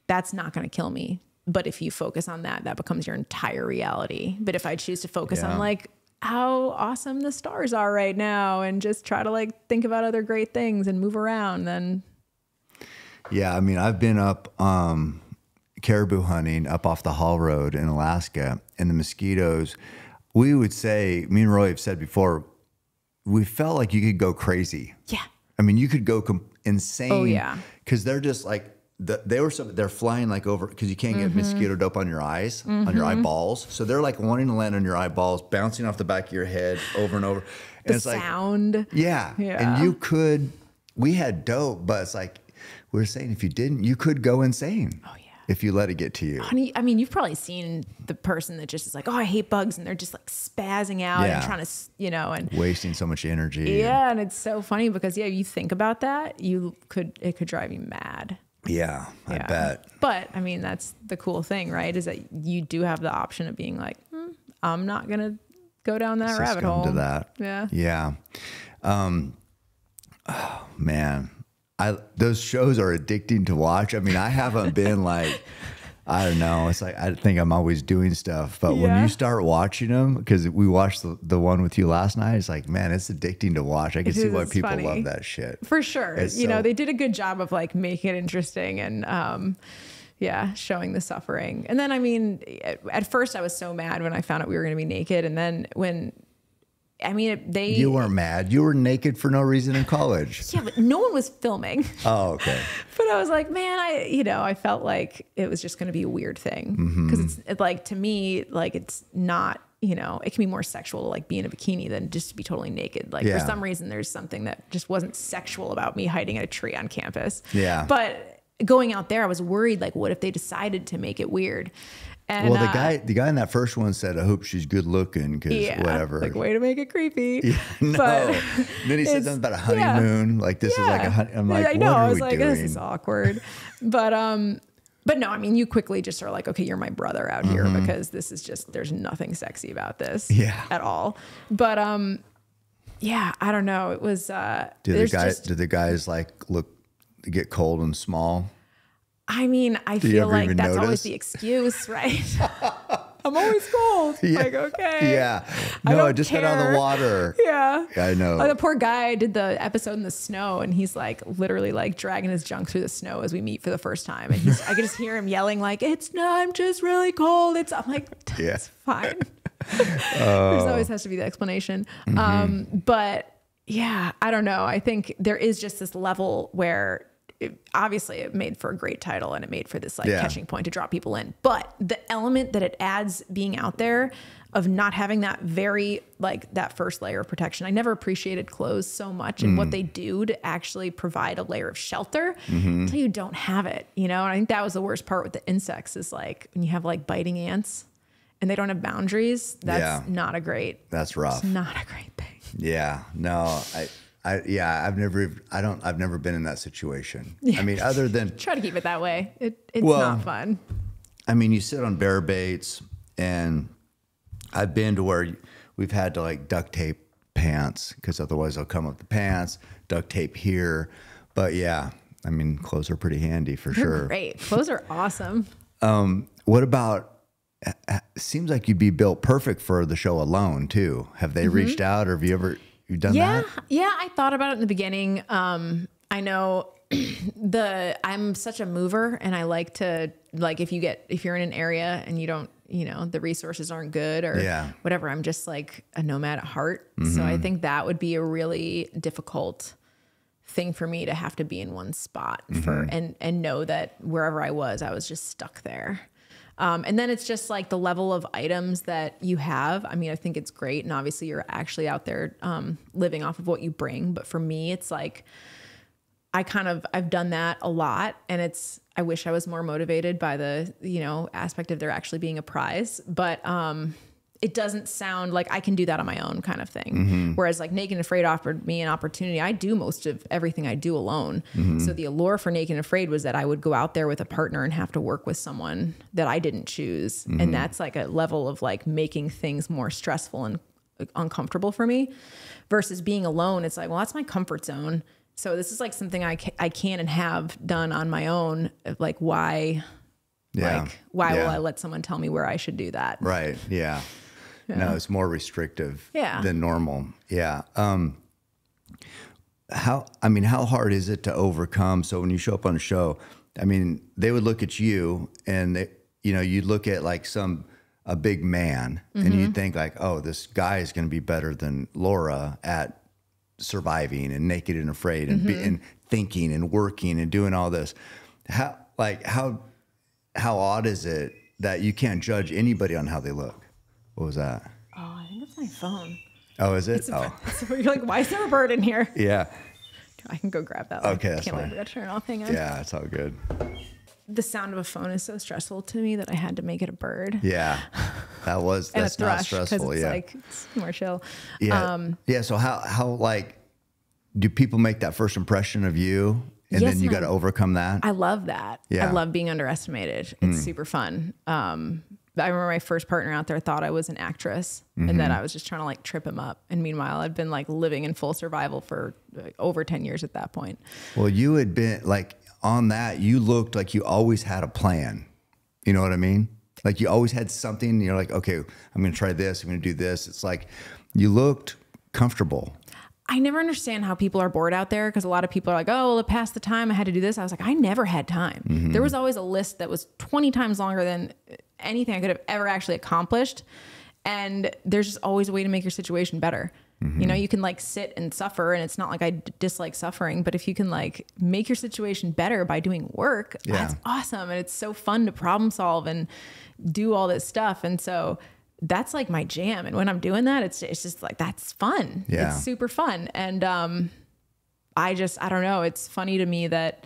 that's not going to kill me. But if you focus on that, that becomes your entire reality. But if I choose to focus on like how awesome the stars are right now, and just try to like think about other great things and move around, then. Yeah. I mean, I've been up, caribou hunting up off the Hall Road in Alaska, and the mosquitoes, we would say, me and Roy have said before, we felt like you could go crazy. Yeah. I mean, you could go insane. Oh, yeah. Because they're just like, they're flying like over, because you can't get mosquito dope on your eyes, on your eyeballs. So they're like wanting to land on your eyeballs, bouncing off the back of your head over and over. And The it's sound. Like, yeah. And we had dope, but it's like, we were saying if you didn't, you could go insane. Oh, yeah. If you let it get to you. Honey, I mean, you've probably seen the person that just is like, oh, I hate bugs. And they're just like spazzing out and trying to, and wasting so much energy. Yeah. And it's so funny because, you think about that, it could drive you mad. Yeah, I bet. But I mean, that's the cool thing, right? Is that you do have the option of being like, I'm not going to go down that rabbit hole. To that. Yeah. Yeah. Oh, man. Those shows are addicting to watch. I mean, I haven't been like, I don't know. It's like, I think I'm always doing stuff, but when you start watching them, because we watched the one with you last night, it's like, man, it's addicting to watch. I can see why people love that shit. For sure. They did a good job of like making it interesting and, showing the suffering. And then, I mean, at first I was so mad when I found out we were going to be naked. And then you weren't mad. You were naked for no reason in college. Yeah, but no one was filming. Oh, okay. But I was like, man, I felt like it was just going to be a weird thing because it's like, to me, like, it's not, it can be more sexual to like be in a bikini than just to be totally naked. Like for some reason, there's something that just wasn't sexual about me hiding in a tree on campus. Yeah. But going out there, I was worried, like, what if they decided to make it weird? And, well, the guy in that first one said, I hope she's good looking because whatever. Like, way to make it creepy. Yeah, no. But then he said something about a honeymoon. Like, this is like a honeymoon. I'm like, I know. What are I was we like, doing? this is awkward. But no, I mean, you quickly just are like, okay, you're my brother out here because this is just, there's nothing sexy about this at all. But I don't know. It was, did the guys like get cold and small? I mean, I feel like that's always the excuse, right? I'm always cold. Yeah. Like, okay. Yeah. No, I just got out of the water. Yeah. I know. Like the poor guy did the episode in the snow and he's like literally like dragging his junk through the snow as we meet for the first time. And I could just hear him yelling like, I'm just really cold. I'm like, it's fine. There's always has to be the explanation. But yeah, I don't know. I think there is just this level where obviously it made for a great title and it made for this like catching point to draw people in. But the element that it adds being out there of not having that very like that first layer of protection. I never appreciated clothes so much and what they do to actually provide a layer of shelter until you don't have it, And I think that was the worst part with the insects is like when you have like biting ants and they don't have boundaries, that's not a great. That's rough. It's not a great thing. Yeah, no, I've never been in that situation. I mean, other than try to keep it that way. It's not fun. I mean, you sit on bear baits and I've been to where we've had to like duct tape pants because otherwise they'll come up the pants, duct tape here. But yeah, I mean, clothes are pretty handy for They're sure. Great. Clothes are awesome. What about, seems like you'd be built perfect for the show Alone too. Have they reached out or have you done that? Yeah, I thought about it in the beginning. I know I'm such a mover and I like to like if you're in an area and you don't, the resources aren't good or whatever, I'm just like a nomad at heart. So I think that would be a really difficult thing for me to have to be in one spot and know that wherever I was just stuck there. And then it's just like the level of items that you have. I mean, I think it's great. And obviously you're actually out there living off of what you bring. But for me, it's like, I've done that a lot. And I wish I was more motivated by the, aspect of there actually being a prize. But it doesn't sound like I can do that on my own kind of thing. Whereas like Naked and Afraid offered me an opportunity. I do most of everything I do alone. So the allure for Naked and Afraid was that I would go out there with a partner and have to work with someone that I didn't choose. And that's like a level of like making things more stressful and uncomfortable for me versus being alone. It's like, well, that's my comfort zone. So this is like something I can and have done on my own. Like why will I let someone tell me where I should do that? Right. Yeah. No, it's more restrictive than normal. Yeah. How hard is it to overcome? So when you show up on a show, I mean, they would look at you and you'd look at like a big man and you'd think like, oh, this guy is going to be better than Laura at surviving and naked and afraid and, and thinking and working and doing all this. How odd is it that you can't judge anybody on how they look? What was that? Oh, I think it's my phone. Oh, is it? So you're like, why is there a bird in here? Yeah. I can go grab that. Okay, that's can't fine. wait for it to turn off. Hang on. Yeah, it's all good. The sound of a phone is so stressful to me that I had to make it a bird. Yeah, that's And a not thrush, stressful. it's Yeah. like, it's more chill. Yeah. Yeah. So how like, do people make that first impression of you and Yes, then you got to overcome that? I love that. Yeah. I love being underestimated. It's super fun. I remember my first partner out there thought I was an actress and that I was just trying to like trip him up. And meanwhile, I'd been like living in full survival for over 10 years at that point. Well, you had been like on that, you looked like you always had a plan. You know what I mean? Like you always had something. You're like, okay, I'm going to try this. I'm going to do this. It's like you looked comfortable. I never understand how people are bored out there because a lot of people are like, oh, well, it passed the time. I had to do this. I was like, I never had time. There was always a list that was 20 times longer than anything I could have ever actually accomplished. And there's just always a way to make your situation better. You know, you can like sit and suffer and it's not like I dislike suffering, but if you can like make your situation better by doing work, that's awesome. And it's so fun to problem solve and do all this stuff. And so that's like my jam. And when I'm doing that, it's just like, that's fun. Yeah. It's super fun. And I don't know. It's funny to me that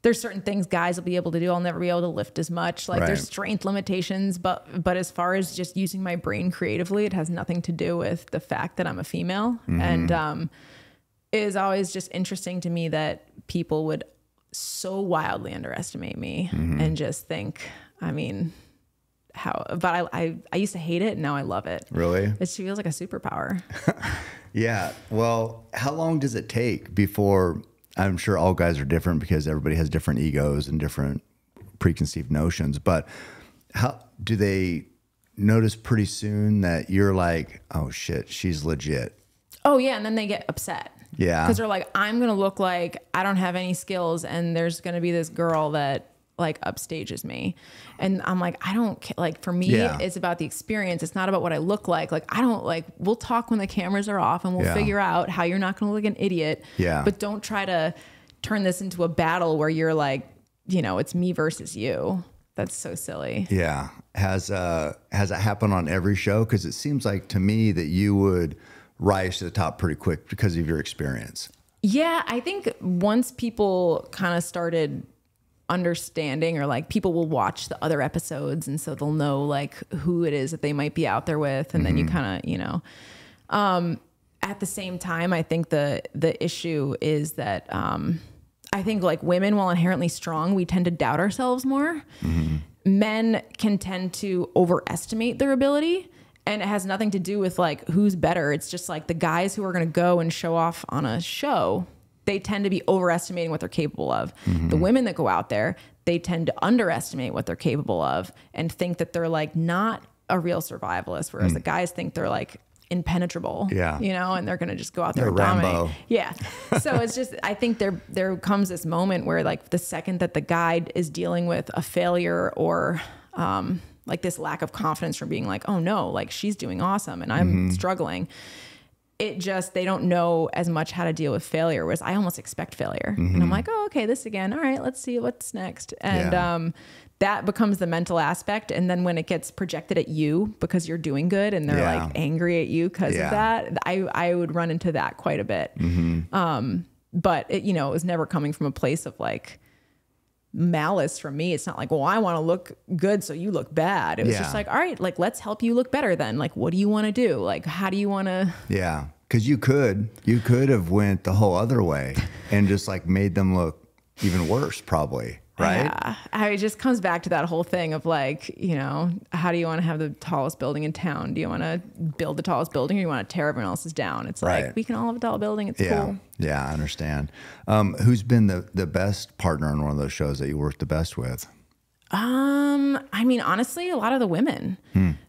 there's certain things guys will be able to do. I'll never be able to lift as much. Like there's strength limitations, but as far as just using my brain creatively, it has nothing to do with the fact that I'm a female. And it is always just interesting to me that people would so wildly underestimate me and just think, I mean, but I used to hate it and now I love it. Really? It feels like a superpower. Yeah. Well, how long does it take before, I'm sure all guys are different because everybody has different egos and different preconceived notions, but how do they notice pretty soon that you're like, oh shit, she's legit? Oh yeah. And then they get upset. Yeah. Because they're like, I'm going to look like I don't have any skills and there's going to be this girl that like upstages me. And I'm like, I don't like, for me, it's about the experience. It's not about what I look like. Like, I don't like, we'll talk when the cameras are off and we'll figure out how you're not going to look like an idiot. Yeah. But don't try to turn this into a battle where you're like, you know, it's me versus you. That's so silly. Yeah. Has it happened on every show? Because it seems like to me that you would rise to the top pretty quick because of your experience. Yeah. I think once people kind of started understanding, or like people will watch the other episodes and so they'll know like who it is that they might be out there with, and then you kind of, you know, at the same time, I think the issue is that I think like women, while inherently strong, we tend to doubt ourselves more. Men can tend to overestimate their ability, and it has nothing to do with like who's better. It's just like the guys who are going to go and show off on a show, they tend to be overestimating what they're capable of. The women that go out there, they tend to underestimate what they're capable of and think that they're like not a real survivalist, whereas the guys think they're like impenetrable, you know, and they're going to just go out there and dominate. Rambo. Yeah. So it's just, I think there comes this moment where like the second that the guy is dealing with a failure or like this lack of confidence from being like, oh no, like she's doing awesome and I'm struggling. It just, they don't know as much how to deal with failure, whereas I almost expect failure. And I'm like, oh, okay, this again. All right, let's see what's next. And that becomes the mental aspect. And then when it gets projected at you because you're doing good and they're like angry at you because of that, I would run into that quite a bit. But it, you know, it was never coming from a place of like malice from me. It's not like, well, I want to look good, so you look bad. It was just like, all right, like, let's help you look better then. Like, what do you want to do? Like, how do you want to? Yeah. Cause you could have went the whole other way and just like made them look even worse probably. Right. Yeah. It just comes back to that whole thing of like, you know, how do you want to have the tallest building in town? Do you want to build the tallest building or you want to tear everyone else's down? It's like, we can all have a tall building. It's cool. Yeah, I understand. Who's been the best partner on one of those shows that you worked the best with? I mean, honestly, a lot of the women.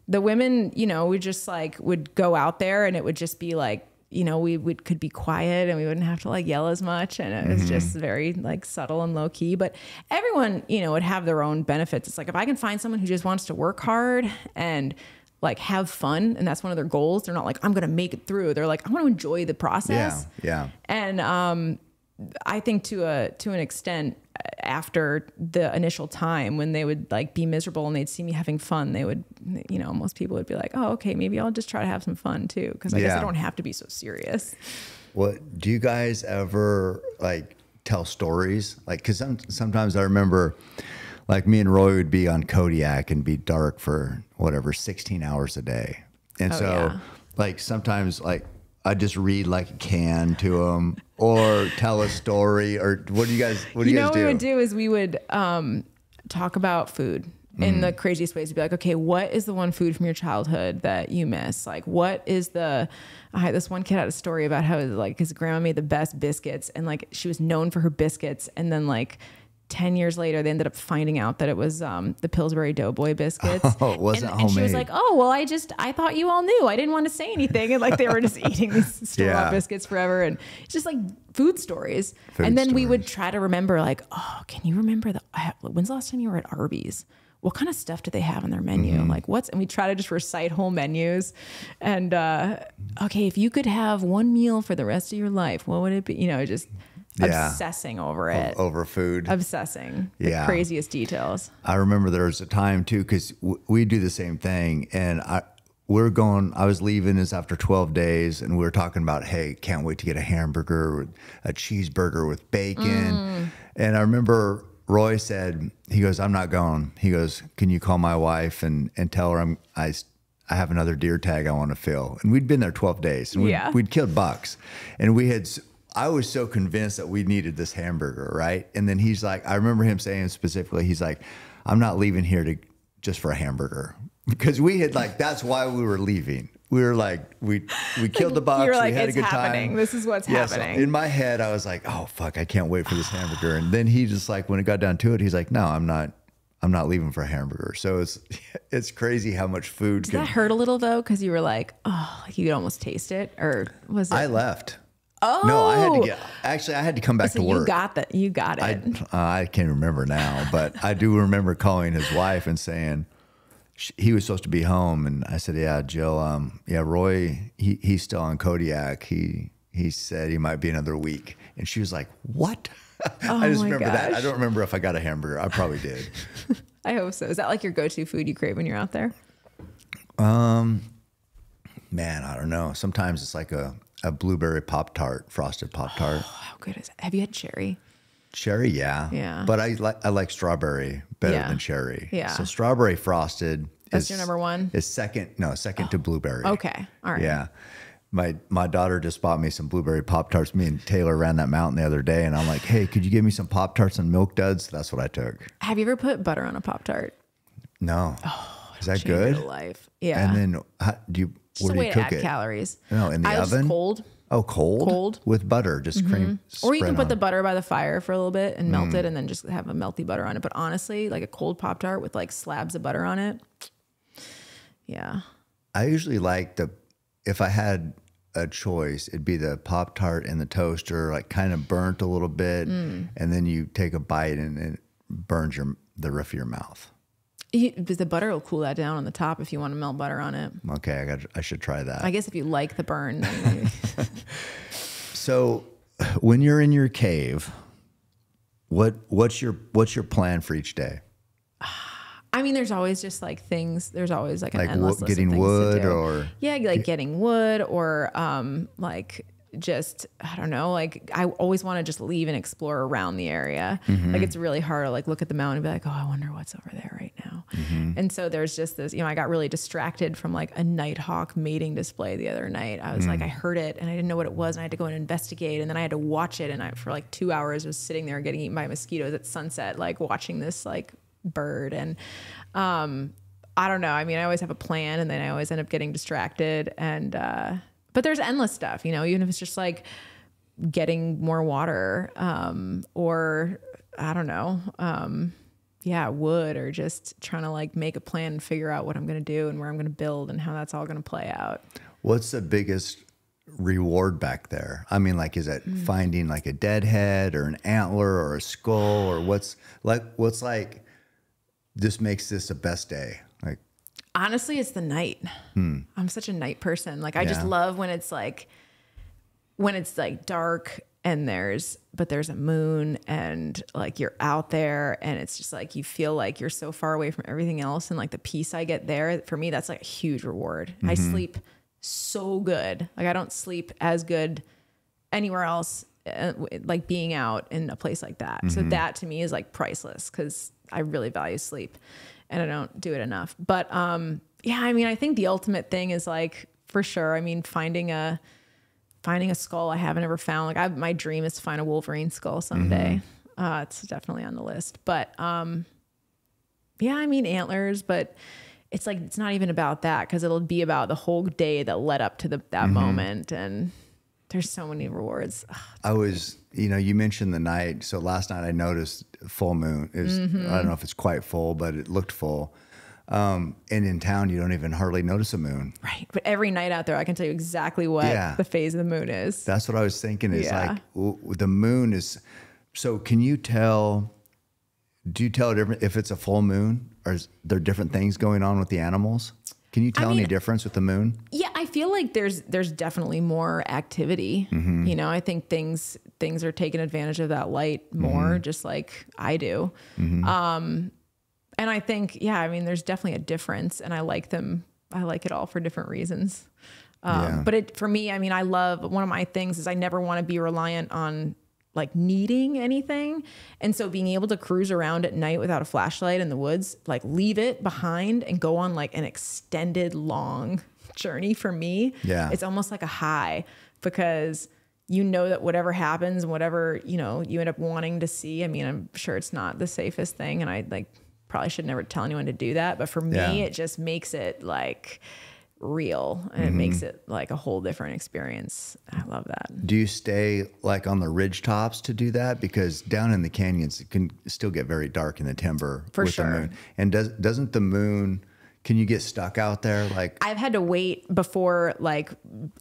The women, you know, we just like would go out there and it would just be like, you know, we could be quiet and we wouldn't have to like yell as much. And it was just very like subtle and low key, but everyone, you know, would have their own benefits. It's like, if I can find someone who just wants to work hard and like have fun, and that's one of their goals. They're not like, I'm going to make it through. They're like, I want to enjoy the process. Yeah. And I think to an extent, after the initial time when they would like be miserable and they'd see me having fun, they would, you know, most people would be like, oh, okay, maybe I'll just try to have some fun too. Cause I guess I don't have to be so serious. What do you guys ever like tell stories? Like, cause sometimes I remember like me and Roy would be on Kodiak and be dark for whatever, 16 hours a day. And like sometimes like I just read like a can to them or tell a story, or what do you guys do? What we would do is we would talk about food in the craziest ways. Be like, okay, what is the one food from your childhood that you miss? Like, what is I had this one kid had a story about how like his grandma made the best biscuits, and like she was known for her biscuits, and then like 10 years later, they ended up finding out that it was the Pillsbury Doughboy biscuits. Oh, it wasn't homemade. And she was like, oh, well, I thought you all knew. I didn't want to say anything. And like they were just eating these store-bought biscuits forever. And it's just like food stories. We would try to remember like, oh, can you remember when's the last time you were at Arby's? What kind of stuff do they have on their menu? Like and we try to just recite whole menus. And okay, if you could have one meal for the rest of your life, what would it be? You know, just... obsessing over it. Over food. Obsessing. The craziest details. I remember there was a time too, because we do the same thing. And I was leaving this after 12 days, and we were talking about, hey, can't wait to get a hamburger, a cheeseburger with bacon. And I remember Roy said, he goes, I'm not going. He goes, can you call my wife and tell her I have another deer tag I want to fill. And we'd been there 12 days, and we'd killed bucks. And I was so convinced that we needed this hamburger, right? And then he's like, I remember him saying specifically, he's like, I'm not leaving here just for a hamburger. Because we had like, that's why we were leaving. We were like, we killed the bucks, like, we had a good happening. time. This is what's happening. So in my head, I was like, oh, fuck, I can't wait for this hamburger. And then he just like, when it got down to it, he's like, no, I'm not leaving for a hamburger. So it's crazy how much food. Did that hurt a little though? Because you were like, oh, you could almost taste it, or was it? I left. Oh no! I had to come back to work. You got that. You got it. I can't remember now, but I do remember calling his wife and saying he was supposed to be home, and I said, "Yeah, Jill. Roy. He's still on Kodiak. He said he might be another week." And she was like, "What?" I just remember that. I don't remember if I got a hamburger. I probably did. I hope so. Is that like your go-to food you crave when you're out there? Man, I don't know. Sometimes it's like a blueberry Pop-Tart, frosted Pop-Tart. Oh, how good is it? Have you had cherry? Cherry, yeah. Yeah. But I like strawberry better than cherry. Yeah. So strawberry frosted That's your number one? Is second to blueberry. Okay. All right. Yeah. My daughter just bought me some blueberry Pop-Tarts. Me and Taylor ran that mountain the other day, and I'm like, hey, could you give me some Pop-Tarts and Milk Duds? That's what I took. Have you ever put butter on a Pop-Tart? No. Oh, is that good? Your life. Yeah. And then where do you cook it? Calories. No, in the oven? Cold. Oh, cold? Cold. With butter, just cream. Or you can put the butter by the fire for a little bit and melt it, and then just have a melty butter on it. But honestly, like a cold Pop-Tart with like slabs of butter on it. Yeah. I usually like if I had a choice, it'd be the Pop-Tart in the toaster, like kind of burnt a little bit, and then you take a bite and it burns the roof of your mouth. The butter will cool that down on the top if you want to melt butter on it. Okay, I should try that. I guess if you like the burn. Then maybe. So, when you're in your cave, what's your plan for each day? I mean, there's always just like things. There's always like an endless list of getting things wood to do. or getting wood or like just I don't know. Like I always want to just leave and explore around the area. Like it's really hard to like look at the mountain and be like, oh, I wonder what's over there right now. And so there's just this. I got really distracted from like a nighthawk mating display the other night. I was like, I heard it and I didn't know what it was, and I had to go and investigate, and then I had to watch it, and for like 2 hours was sitting there getting eaten by mosquitoes at sunset, like watching this like bird. And I don't know. I mean, I always have a plan, and then I always end up getting distracted. And but there's endless stuff, even if it's just like getting more water, or I don't know, wood, or just trying to like make a plan and figure out what I'm going to do and where I'm going to build and how that's all going to play out. What's the biggest reward back there? I mean, like, is it finding like a dead head or an antler or a skull, or what's like this makes this a best day? Like, Honestly, it's the night. I'm such a night person. Like, I just love when it's like dark and there's a moon and like you're out there and it's just like you feel like you're so far away from everything else, and like the peace I get there, for me that's like a huge reward. I sleep so good. Like I don't sleep as good anywhere else, like being out in a place like that. So that to me is like priceless because I really value sleep and I don't do it enough. But yeah, I mean, I think the ultimate thing is like, for sure, I mean, finding a skull I haven't ever found. Like my dream is to find a Wolverine skull someday. It's definitely on the list. But yeah, I mean antlers, but it's like, it's not even about that because it'll be about the whole day that led up to that moment. And there's so many rewards. You mentioned the night. So last night I noticed full moon. I don't know if it's quite full, but it looked full. And in town, you don't even hardly notice a moon. Right. But every night out there, I can tell you exactly what the phase of the moon is. That's what I was thinking is like the moon is. So can you tell, do you tell different if it's a full moon, or is there different things going on with the animals? Can you tell any difference with the moon? Yeah, I feel like there's definitely more activity. You know, I think things are taking advantage of that light more, just like I do. And I think, I mean, there's definitely a difference, and I like them. I like it all for different reasons. But for me, I mean, one of my things is I never want to be reliant on like needing anything. And so being able to cruise around at night without a flashlight in the woods, like leave it behind and go on like an extended long journey, for me, it's almost like a high, because you know that whatever happens, whatever, you know, you end up wanting to see, I mean, I'm sure it's not the safest thing, and I like probably should never tell anyone to do that. But for me, it just makes it like real, and it makes it like a whole different experience. I love that. Do you stay like on the ridge tops to do that? Because down in the canyons, it can still get very dark in the timber with the moon. And doesn't the moon, can you get stuck out there? Like I've had to wait before, like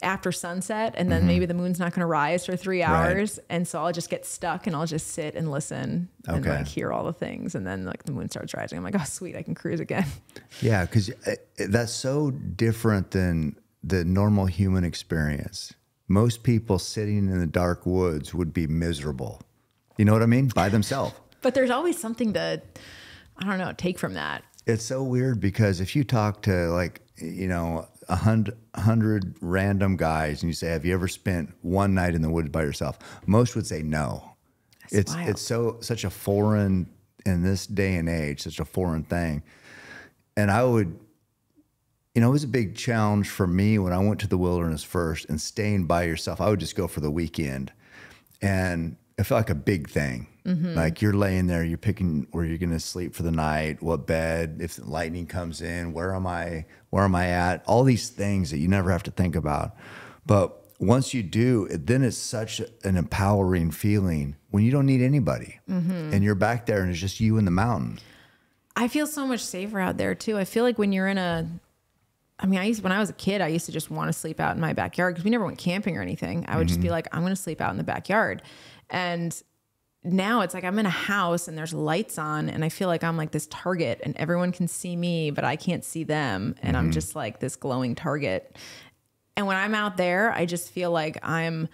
after sunset, and then maybe the moon's not going to rise for 3 hours. And so I'll just get stuck and I'll just sit and listen and like hear all the things. And then like the moon starts rising. I'm like, oh sweet, I can cruise again. Yeah. Cause that's so different than the normal human experience. Most people sitting in the dark woods would be miserable. You know what I mean? By themselves. But there's always something to, I don't know, take from that. It's so weird because if you talk to like, you know, 100 random guys and you say, have you ever spent one night in the woods by yourself? Most would say no. It's such a foreign, in this day and age, such a foreign thing. And I would, you know, it was a big challenge for me when I went to the wilderness first, and staying by yourself. I would just go for the weekend, and it felt like a big thing. Like you're laying there, you're picking where you're going to sleep for the night, what bed, if lightning comes in, where am I at? All these things that you never have to think about. But once you do, then it's such an empowering feeling when you don't need anybody and you're back there and it's just you and the mountain. I feel so much safer out there too. I feel like when you're in when I was a kid, I used to just want to sleep out in my backyard because we never went camping or anything. I would just be like, I'm going to sleep out in the backyard. And now it's like I'm in a house and there's lights on, and I feel like I'm like this target, and everyone can see me, but I can't see them. And I'm just like this glowing target. And when I'm out there, I just feel like I'm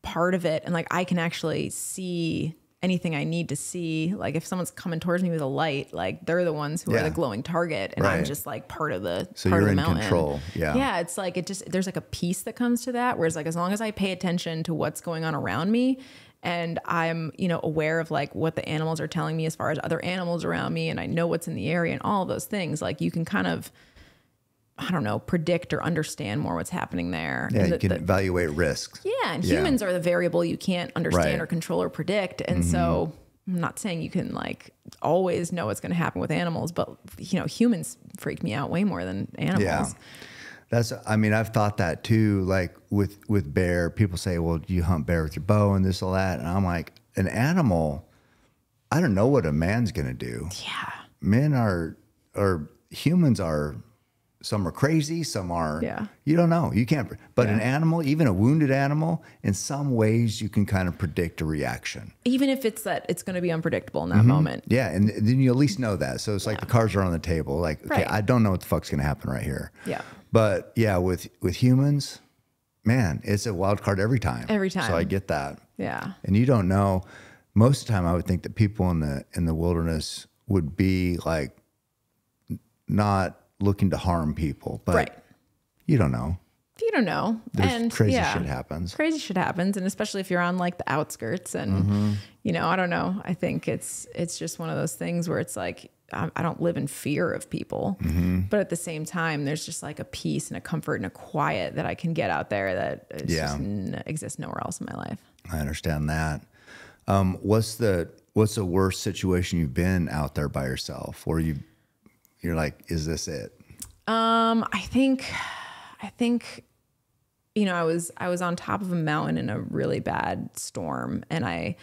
part of it. And like, I can actually see anything I need to see. Like if someone's coming towards me with a light, like they're the ones who are the glowing target, and I'm just like part of the part of the mountain. Control. Yeah. It's like, there's like a peace that comes to that. Whereas like, as long as I pay attention to what's going on around me, and I'm, you know, aware of like what the animals are telling me as far as other animals around me, and I know what's in the area and all of those things, like you can kind of, I don't know, predict or understand more what's happening there. Yeah, you can evaluate risks. Yeah, and humans are the variable you can't understand or control or predict. And so I'm not saying you can like always know what's going to happen with animals, but you know, humans freak me out way more than animals. Yeah. I've thought that too, like with bear, people say, well, do you hunt bear with your bow and this or that? And I'm like, an animal, I don't know what a man's going to do. Yeah. Humans are some are crazy, some are, Yeah. you don't know. You can't, but an animal, even a wounded animal, in some ways you can kind of predict a reaction. Even if it's that it's going to be unpredictable in that moment. Yeah. And then you at least know that. So it's like the cards are on the table. Like, okay, Right. I don't know what the fuck's going to happen right here. Yeah. But yeah, with humans, man, it's a wild card every time. Every time. So I get that. Yeah. And you don't know. Most of the time I would think that people in the wilderness would be like not looking to harm people, but Right. you don't know. You don't know. There's crazy shit happens. Crazy shit happens. And especially if you're on like the outskirts and, you know, I don't know. I think it's just one of those things where it's like, I don't live in fear of people, but at the same time, there's just like a peace and a comfort and a quiet that I can get out there that just exists nowhere else in my life. I understand that. What's the worst situation you've been out there by yourself where you're like, is this it? I think, you know, I was on top of a mountain in a really bad storm, and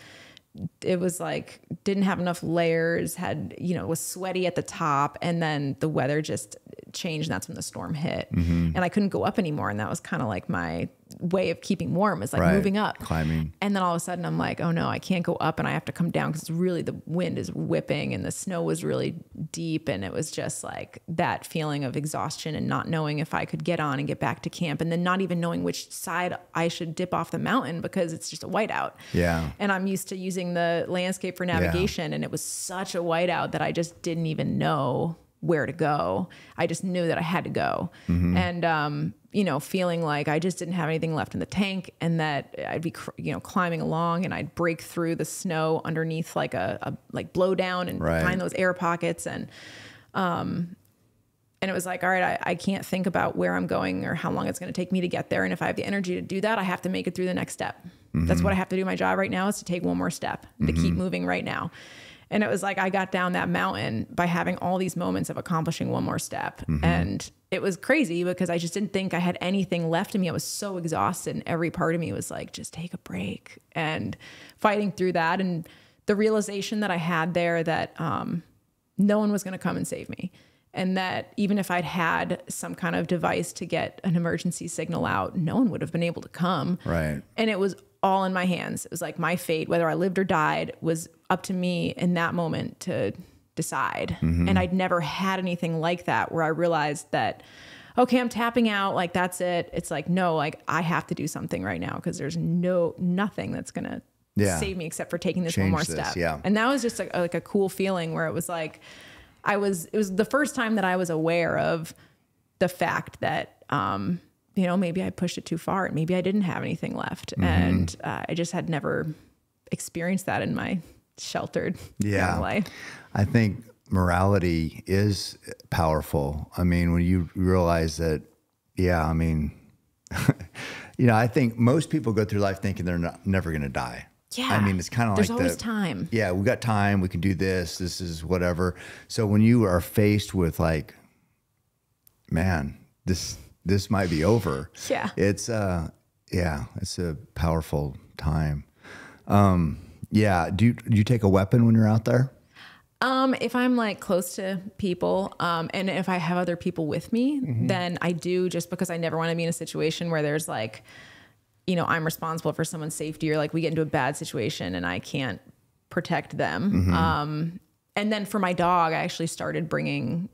it was like, didn't have enough layers, was sweaty at the top, and then the weather just changed, and that's when the storm hit. And I couldn't go up anymore. And that was kind of like my way of keeping warm, is like moving up, climbing. And then all of a sudden I'm like, oh no, I can't go up and I have to come down, because really the wind is whipping and the snow was really deep. And it was just like that feeling of exhaustion and not knowing if I could get on and get back to camp, and then not even knowing which side I should dip off the mountain, because it's just a whiteout. Yeah. And I'm used to using the landscape for navigation, and it was such a whiteout that I just didn't even know where to go. I just knew that I had to go. And, feeling like I just didn't have anything left in the tank, and that I'd be, climbing along and I'd break through the snow underneath like a blow down and find those air pockets. And it was like, all right, I can't think about where I'm going or how long it's going to take me to get there. And if I have the energy to do that, I have to make it through the next step. That's what I have to do. My job right now is to take one more step, to keep moving right now. And it was like, I got down that mountain by having all these moments of accomplishing one more step. And it was crazy, because I just didn't think I had anything left in me. I was so exhausted, and every part of me was like, just take a break, and fighting through that. And the realization that I had there that no one was going to come and save me. And that even if I'd had some kind of device to get an emergency signal out, no one would have been able to come. Right. And it was all in my hands. It was like my fate, whether I lived or died, was up to me in that moment to decide. And I'd never had anything like that, where I realized that, okay, I'm tapping out, like that's it. It's like, no, like I have to do something right now, because there's nothing that's going to save me except for taking this one more step. Yeah. And that was just like a cool feeling, where it was like, it was the first time that I was aware of the fact that, maybe I pushed it too far, and maybe I didn't have anything left. And I just had never experienced that in my sheltered young life. I think morality is powerful. I mean, when you realize that, I think most people go through life thinking they're never going to die. Yeah. I mean, it's kind of like there's always time. Yeah, we got time. We can do this. This is whatever. So when you are faced with like, man, this might be over. Yeah. It's a powerful time. Do you take a weapon when you're out there? If I'm like close to people, and if I have other people with me, then I do, just because I never want to be in a situation where there's like, I'm responsible for someone's safety, or like we get into a bad situation and I can't protect them. And then for my dog, I actually started bringing,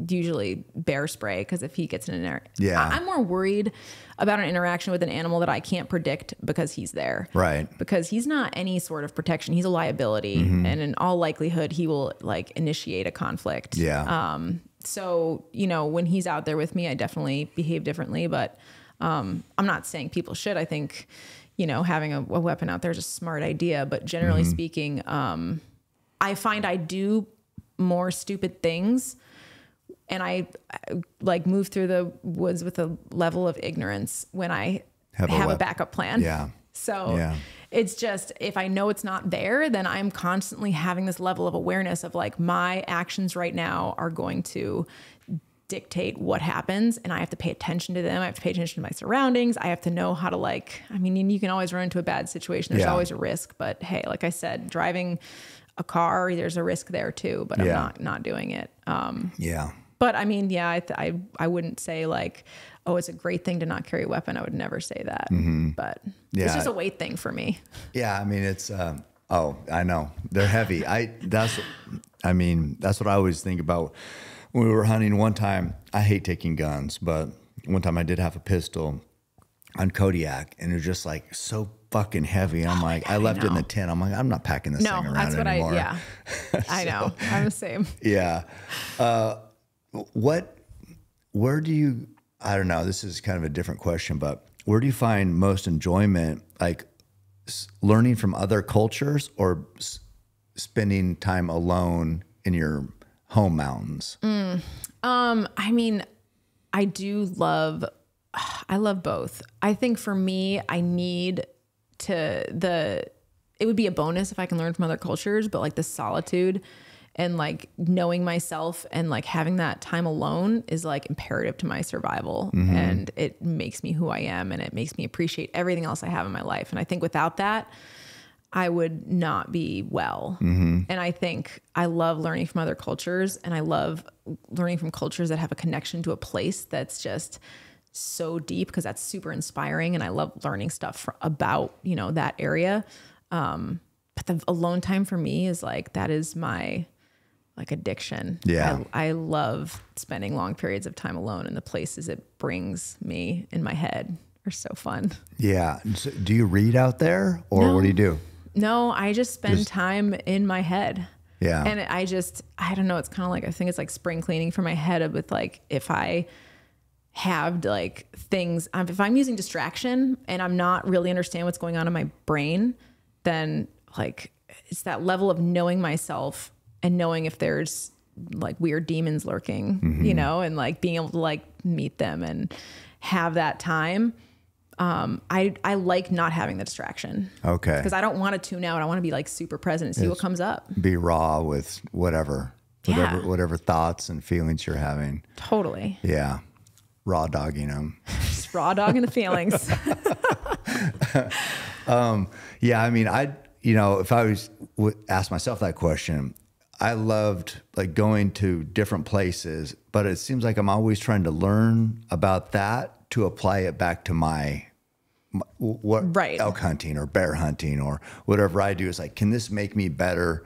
usually bear spray, because if he gets in an I'm more worried about an interaction with an animal that I can't predict, because he's there. Right. Because he's not any sort of protection. He's a liability. And in all likelihood, he will like initiate a conflict. Yeah. So, when he's out there with me, I definitely behave differently, but I'm not saying people should. I think, having a weapon out there is a smart idea, but generally speaking, I find I do more stupid things, and I like move through the woods with a level of ignorance when I have a backup plan. Yeah. So it's just, if I know it's not there, then I'm constantly having this level of awareness of like, my actions right now are going to dictate what happens, and I have to pay attention to them. I have to pay attention to my surroundings. I have to know how to you can always run into a bad situation. There's always a risk, but hey, like I said, driving a car, there's a risk there too, but I'm not doing it. But I mean, yeah, I wouldn't say like, oh, it's a great thing to not carry a weapon. I would never say that, but it's just a weight thing for me. Yeah. I mean, it's, oh, I know they're heavy. That's what I always think about when we were hunting one time. I hate taking guns, but one time I did have a pistol on Kodiak, and it was just like so fucking heavy. I'm like, I left it in the tent. I'm like, I'm not packing this thing around anymore. Yeah. I know. I'm the same. Yeah. Where do you, I don't know, this is kind of a different question, but where do you find most enjoyment, like learning from other cultures or spending time alone in your home mountains? I mean, I love both. I think for me, it would be a bonus if I can learn from other cultures, but like the solitude and like knowing myself and like having that time alone is like imperative to my survival. And it makes me who I am, and it makes me appreciate everything else I have in my life. And I think without that, I would not be well. And I think I love learning from other cultures, and I love learning from cultures that have a connection to a place that's just so deep, because that's super inspiring. And I love learning stuff about, that area. But the alone time for me is like, that is my like addiction. Yeah. I love spending long periods of time alone, and the places it brings me in my head are so fun. Yeah. So do you read out there, or what do you do? No, I just spend time in my head. Yeah. And I don't know. It's kind of like, I think it's like spring cleaning for my head with like, if I have like things, if I'm using distraction and I'm not really understand what's going on in my brain, then like it's that level of knowing myself and knowing if there's like weird demons lurking, and like being able to like meet them and have that time. I like not having the distraction. Okay. Because I don't want to tune out. I want to be like super present and see what comes up. Be raw with whatever thoughts and feelings you're having. Totally. Yeah. Raw dogging them. Just raw dogging the feelings. Yeah. I mean, if I would ask myself that question, I loved like going to different places, but it seems like I'm always trying to learn about that to apply it back to elk hunting or bear hunting or whatever I do. Is like, can this make me better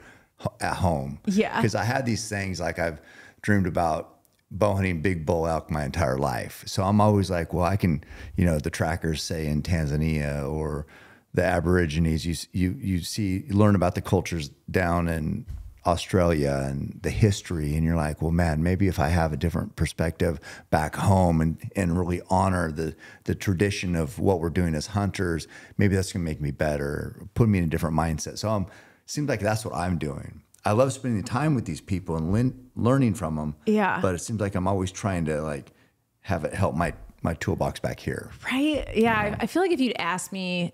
at home? Yeah. Because I had these things, like I've dreamed about bow hunting big bull elk my entire life. So I'm always like, well, I can, the trackers say in Tanzania or the Aborigines, you learn about the cultures down in Australia and the history, and you're like, well, man, maybe if I have a different perspective back home and really honor the tradition of what we're doing as hunters, maybe that's gonna make me better, put me in a different mindset. So seems like that's what I'm doing. I love spending time with these people and learning from them. Yeah. But it seems like I'm always trying to like have it help my toolbox back here. Right. Yeah. I feel like if you'd asked me,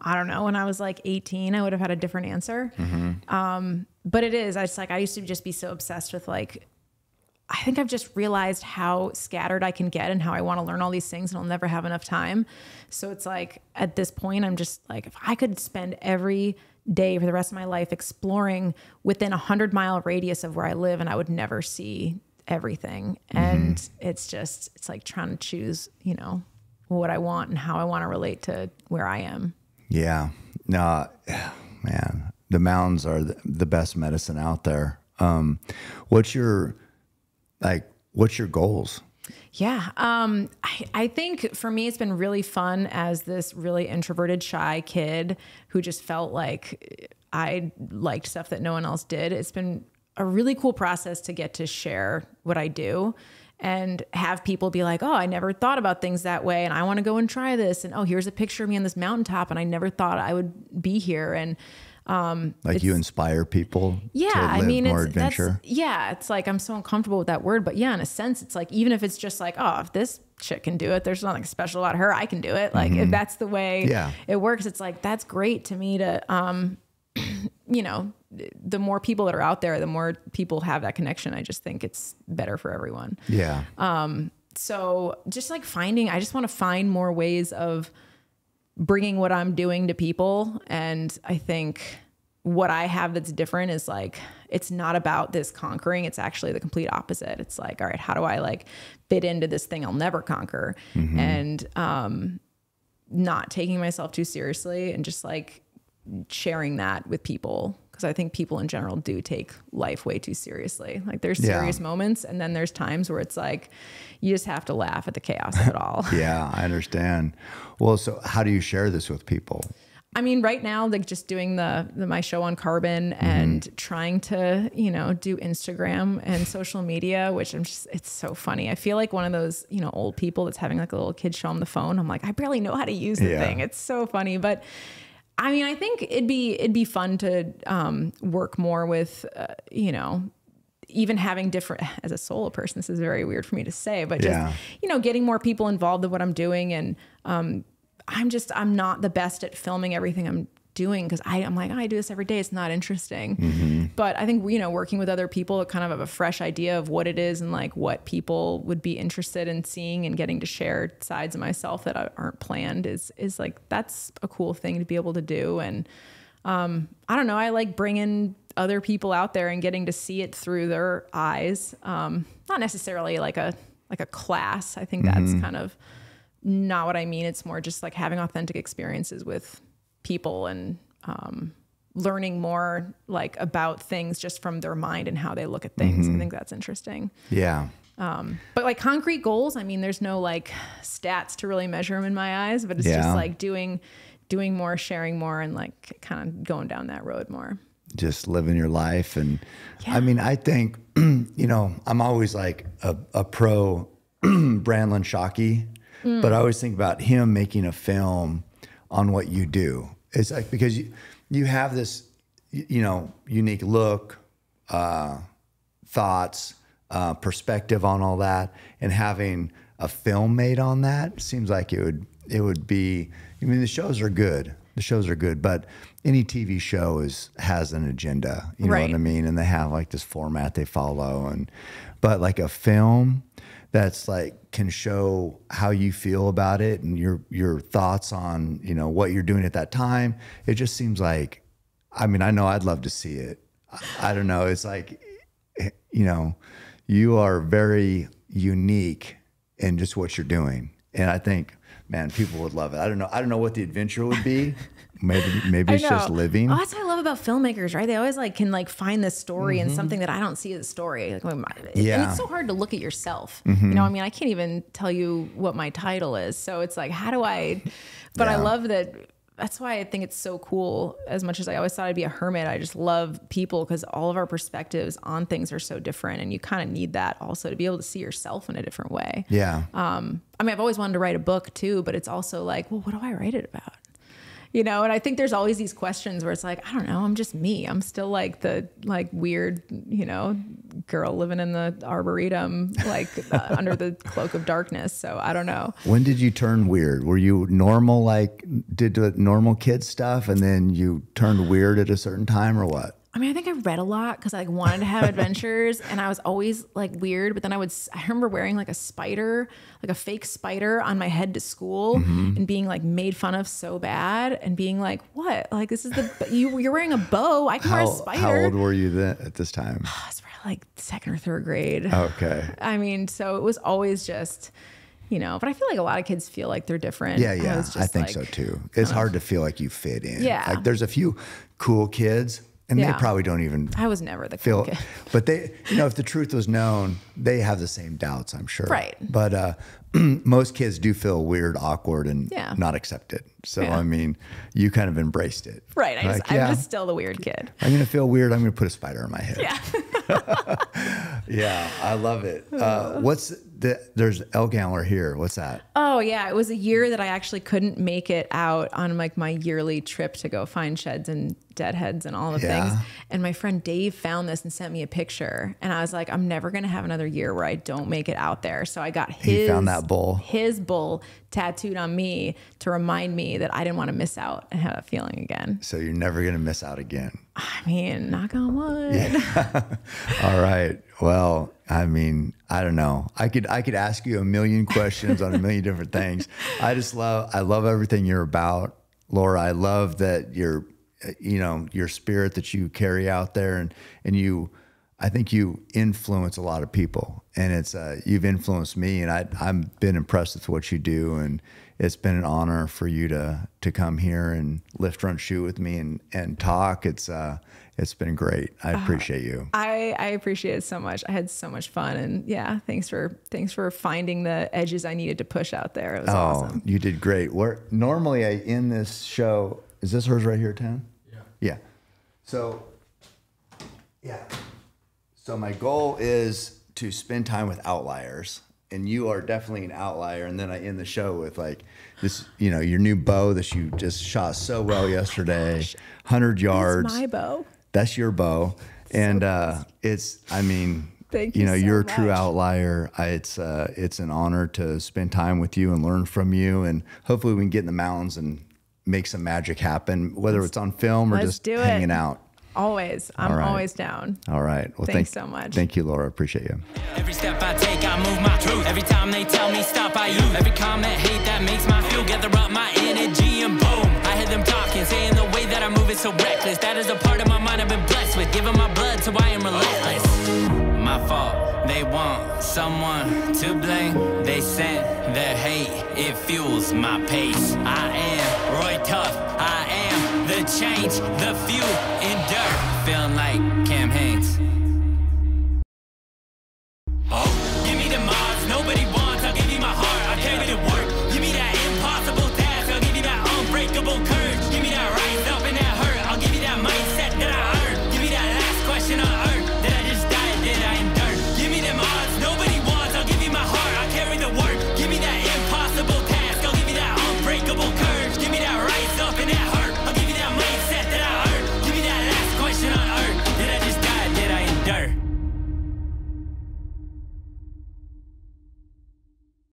I don't know, when I was like 18, I would have had a different answer. But it is, I used to just be so obsessed with like, I think I've just realized how scattered I can get and how I want to learn all these things and I'll never have enough time. So it's like, at this point, I'm just like, if I could spend every day for the rest of my life exploring within 100-mile radius of where I live, and I would never see everything. And it's like trying to choose, what I want and how I want to relate to where I am. Yeah. No, man, the mountains are the best medicine out there. What's your goals? Yeah. I think for me, it's been really fun as this really introverted, shy kid who just felt like I liked stuff that no one else did. It's been a really cool process to get to share what I do and have people be like, oh, I never thought about things that way, and I want to go and try this. And oh, here's a picture of me on this mountaintop, and I never thought I would be here. And like you inspire people to live more adventure. It's like, I'm so uncomfortable with that word, but yeah, in a sense, it's like, even if it's just like, oh, if this chick can do it, there's nothing special about her, I can do it. Like if that's the way it works, it's like, that's great to me to, the more people that are out there, the more people have that connection. I just think it's better for everyone. Yeah. So just like I just want to find more ways of bringing what I'm doing to people. And I think what I have that's different is like, it's not about this conquering. It's actually the complete opposite. It's like, all right, how do I like fit into this thing I'll never conquer? And not taking myself too seriously and just like sharing that with people. Cause I think people in general do take life way too seriously. Like there's serious moments, and then there's times where it's like, you just have to laugh at the chaos of it all. Yeah, I understand. Well, so how do you share this with people? I mean, right now, like just doing my show on carbon and trying to, you know, do Instagram and social media, which it's so funny. I feel like one of those, you know, old people that's having like a little kid show them the phone. I'm like, I barely know how to use the thing. It's so funny. But I mean, I think it'd be fun to work more with, you know, even having different, as a solo person, this is very weird for me to say, but just, you know, getting more people involved in what I'm doing. And, I'm not the best at filming everything I'm doing, because I'm like, oh, I do this every day. It's not interesting. But I think, you know, working with other people kind of have a fresh idea of what it is and like what people would be interested in seeing, and getting to share sides of myself that aren't planned is like, that's a cool thing to be able to do. And I don't know, I like bringing other people out there and getting to see it through their eyes. Not necessarily like a class. I think that's kind of not what I mean. It's more just like having authentic experiences with people and learning more like about things just from their mind and how they look at things. I think that's interesting. Yeah. But like concrete goals, I mean, there's no like stats to really measure them in my eyes, but it's just like doing more, sharing more, and like kind of going down that road more. Just living your life. And I mean, I think, you know, I'm always like a pro Brandon Shockey. But I always think about him making a film on what you do. It's like, because you have this, you know, unique look, thoughts, perspective on all that, and having a film made on that seems like it would be, I mean, the shows are good. But any TV show has an agenda, you know what I mean? And they have like this format they follow, but like a film that's like can show how you feel about it and your thoughts on, you know, what you're doing at that time. It just seems like, I mean, I know I'd love to see it. I don't know. It's like, you know, you are very unique in just what you're doing. And I think, man, people would love it. I don't know what the adventure would be. Maybe it's just living. Oh, that's what I love about filmmakers, right? They always like can like find this story in something that I don't see as a story. Like, and it's so hard to look at yourself. You know, I mean, I can't even tell you what my title is. So it's like, how do I? But I love that. That's why I think it's so cool. As much as I always thought I'd be a hermit, I just love people, because all of our perspectives on things are so different, and you kind of need that also to be able to see yourself in a different way. Yeah. I mean, I've always wanted to write a book too, but it's also like, well, what do I write it about? You know, and I think there's always these questions where it's like, I don't know, I'm just me. I'm still like the weird, you know, girl living in the arboretum, like under the cloak of darkness. So I don't know. When did you turn weird? Were you normal, like did the normal kid stuff, and then you turned weird at a certain time, or what? I mean, I think I read a lot because I like wanted to have adventures, and I was always like weird. But then I remember wearing like a spider, like a fake spider on my head to school, and being like made fun of so bad, and being like, what? Like, this is you're wearing a bow. I can wear a spider. How old were you then at this time? I was probably like 2nd or 3rd grade. Okay. I mean, so it was always just, you know, but I feel like a lot of kids feel like they're different. Yeah. I think so too. It's hard to feel like you fit in. Yeah. Like there's a few cool kids, and they probably don't even. I was never the cool kid. But they, you know, if the truth was known, they have the same doubts, I'm sure. Right. But most kids do feel weird, awkward, and not accepted. So, I mean, you kind of embraced it. Right. I'm just still the weird kid. I'm going to feel weird. I'm going to put a spider on my head. Yeah. Yeah. I love it. There's Elgambler here. What's that? Oh yeah. It was a year that I actually couldn't make it out on like my yearly trip to go find sheds and deadheads and all the things. And my friend Dave found this and sent me a picture, and I was like, I'm never going to have another year where I don't make it out there. So I got he found that bull. His bull tattooed on me to remind me that I didn't want to miss out and have that feeling again. So you're never going to miss out again. I mean, knock on wood. Yeah. All right. Well, I mean, I don't know. I could ask you a million questions on a million different things. I love everything you're about, Laura. I love that you know, your spirit that you carry out there, and I think you influence a lot of people, and it's you've influenced me, and I've been impressed with what you do, and it's been an honor for you to come here and lift, run, shoot with me and talk. It's been great. I appreciate you. I appreciate it so much. I had so much fun, and yeah, thanks for finding the edges I needed to push out there. It was awesome. You did great. Normally I end this show. Is this hers right here, Tan? Yeah. Yeah. So, yeah. So my goal is to spend time with outliers, and you are definitely an outlier. And then I end the show with like this, you know, your new bow that you just shot so well yesterday, 100 yards. That's my bow. That's your bow. And it's, I mean, thank you. You know, so you're a much. true outlier. It's an honor to spend time with you and learn from you. And hopefully we can get in the mountains and make some magic happen, whether it's on film or just hanging out. Always. I'm always down. All right. Well, thanks so much. Thank you, Laura. Appreciate you. Every step I take, I move my truth. Every time they tell me stop, I use. Every comment, hate that makes my fuel. Gather up my energy and boom. I hear them talking, saying the way that I move is so reckless. That is a part of my mind I've been blessed with. Giving my blood, so I am relentless. My fault, they want someone to blame. They sent their hate, it fuels my pace. I am Roy Tough, I am the change, the fuel in dirt. Feeling like Cam Haynes.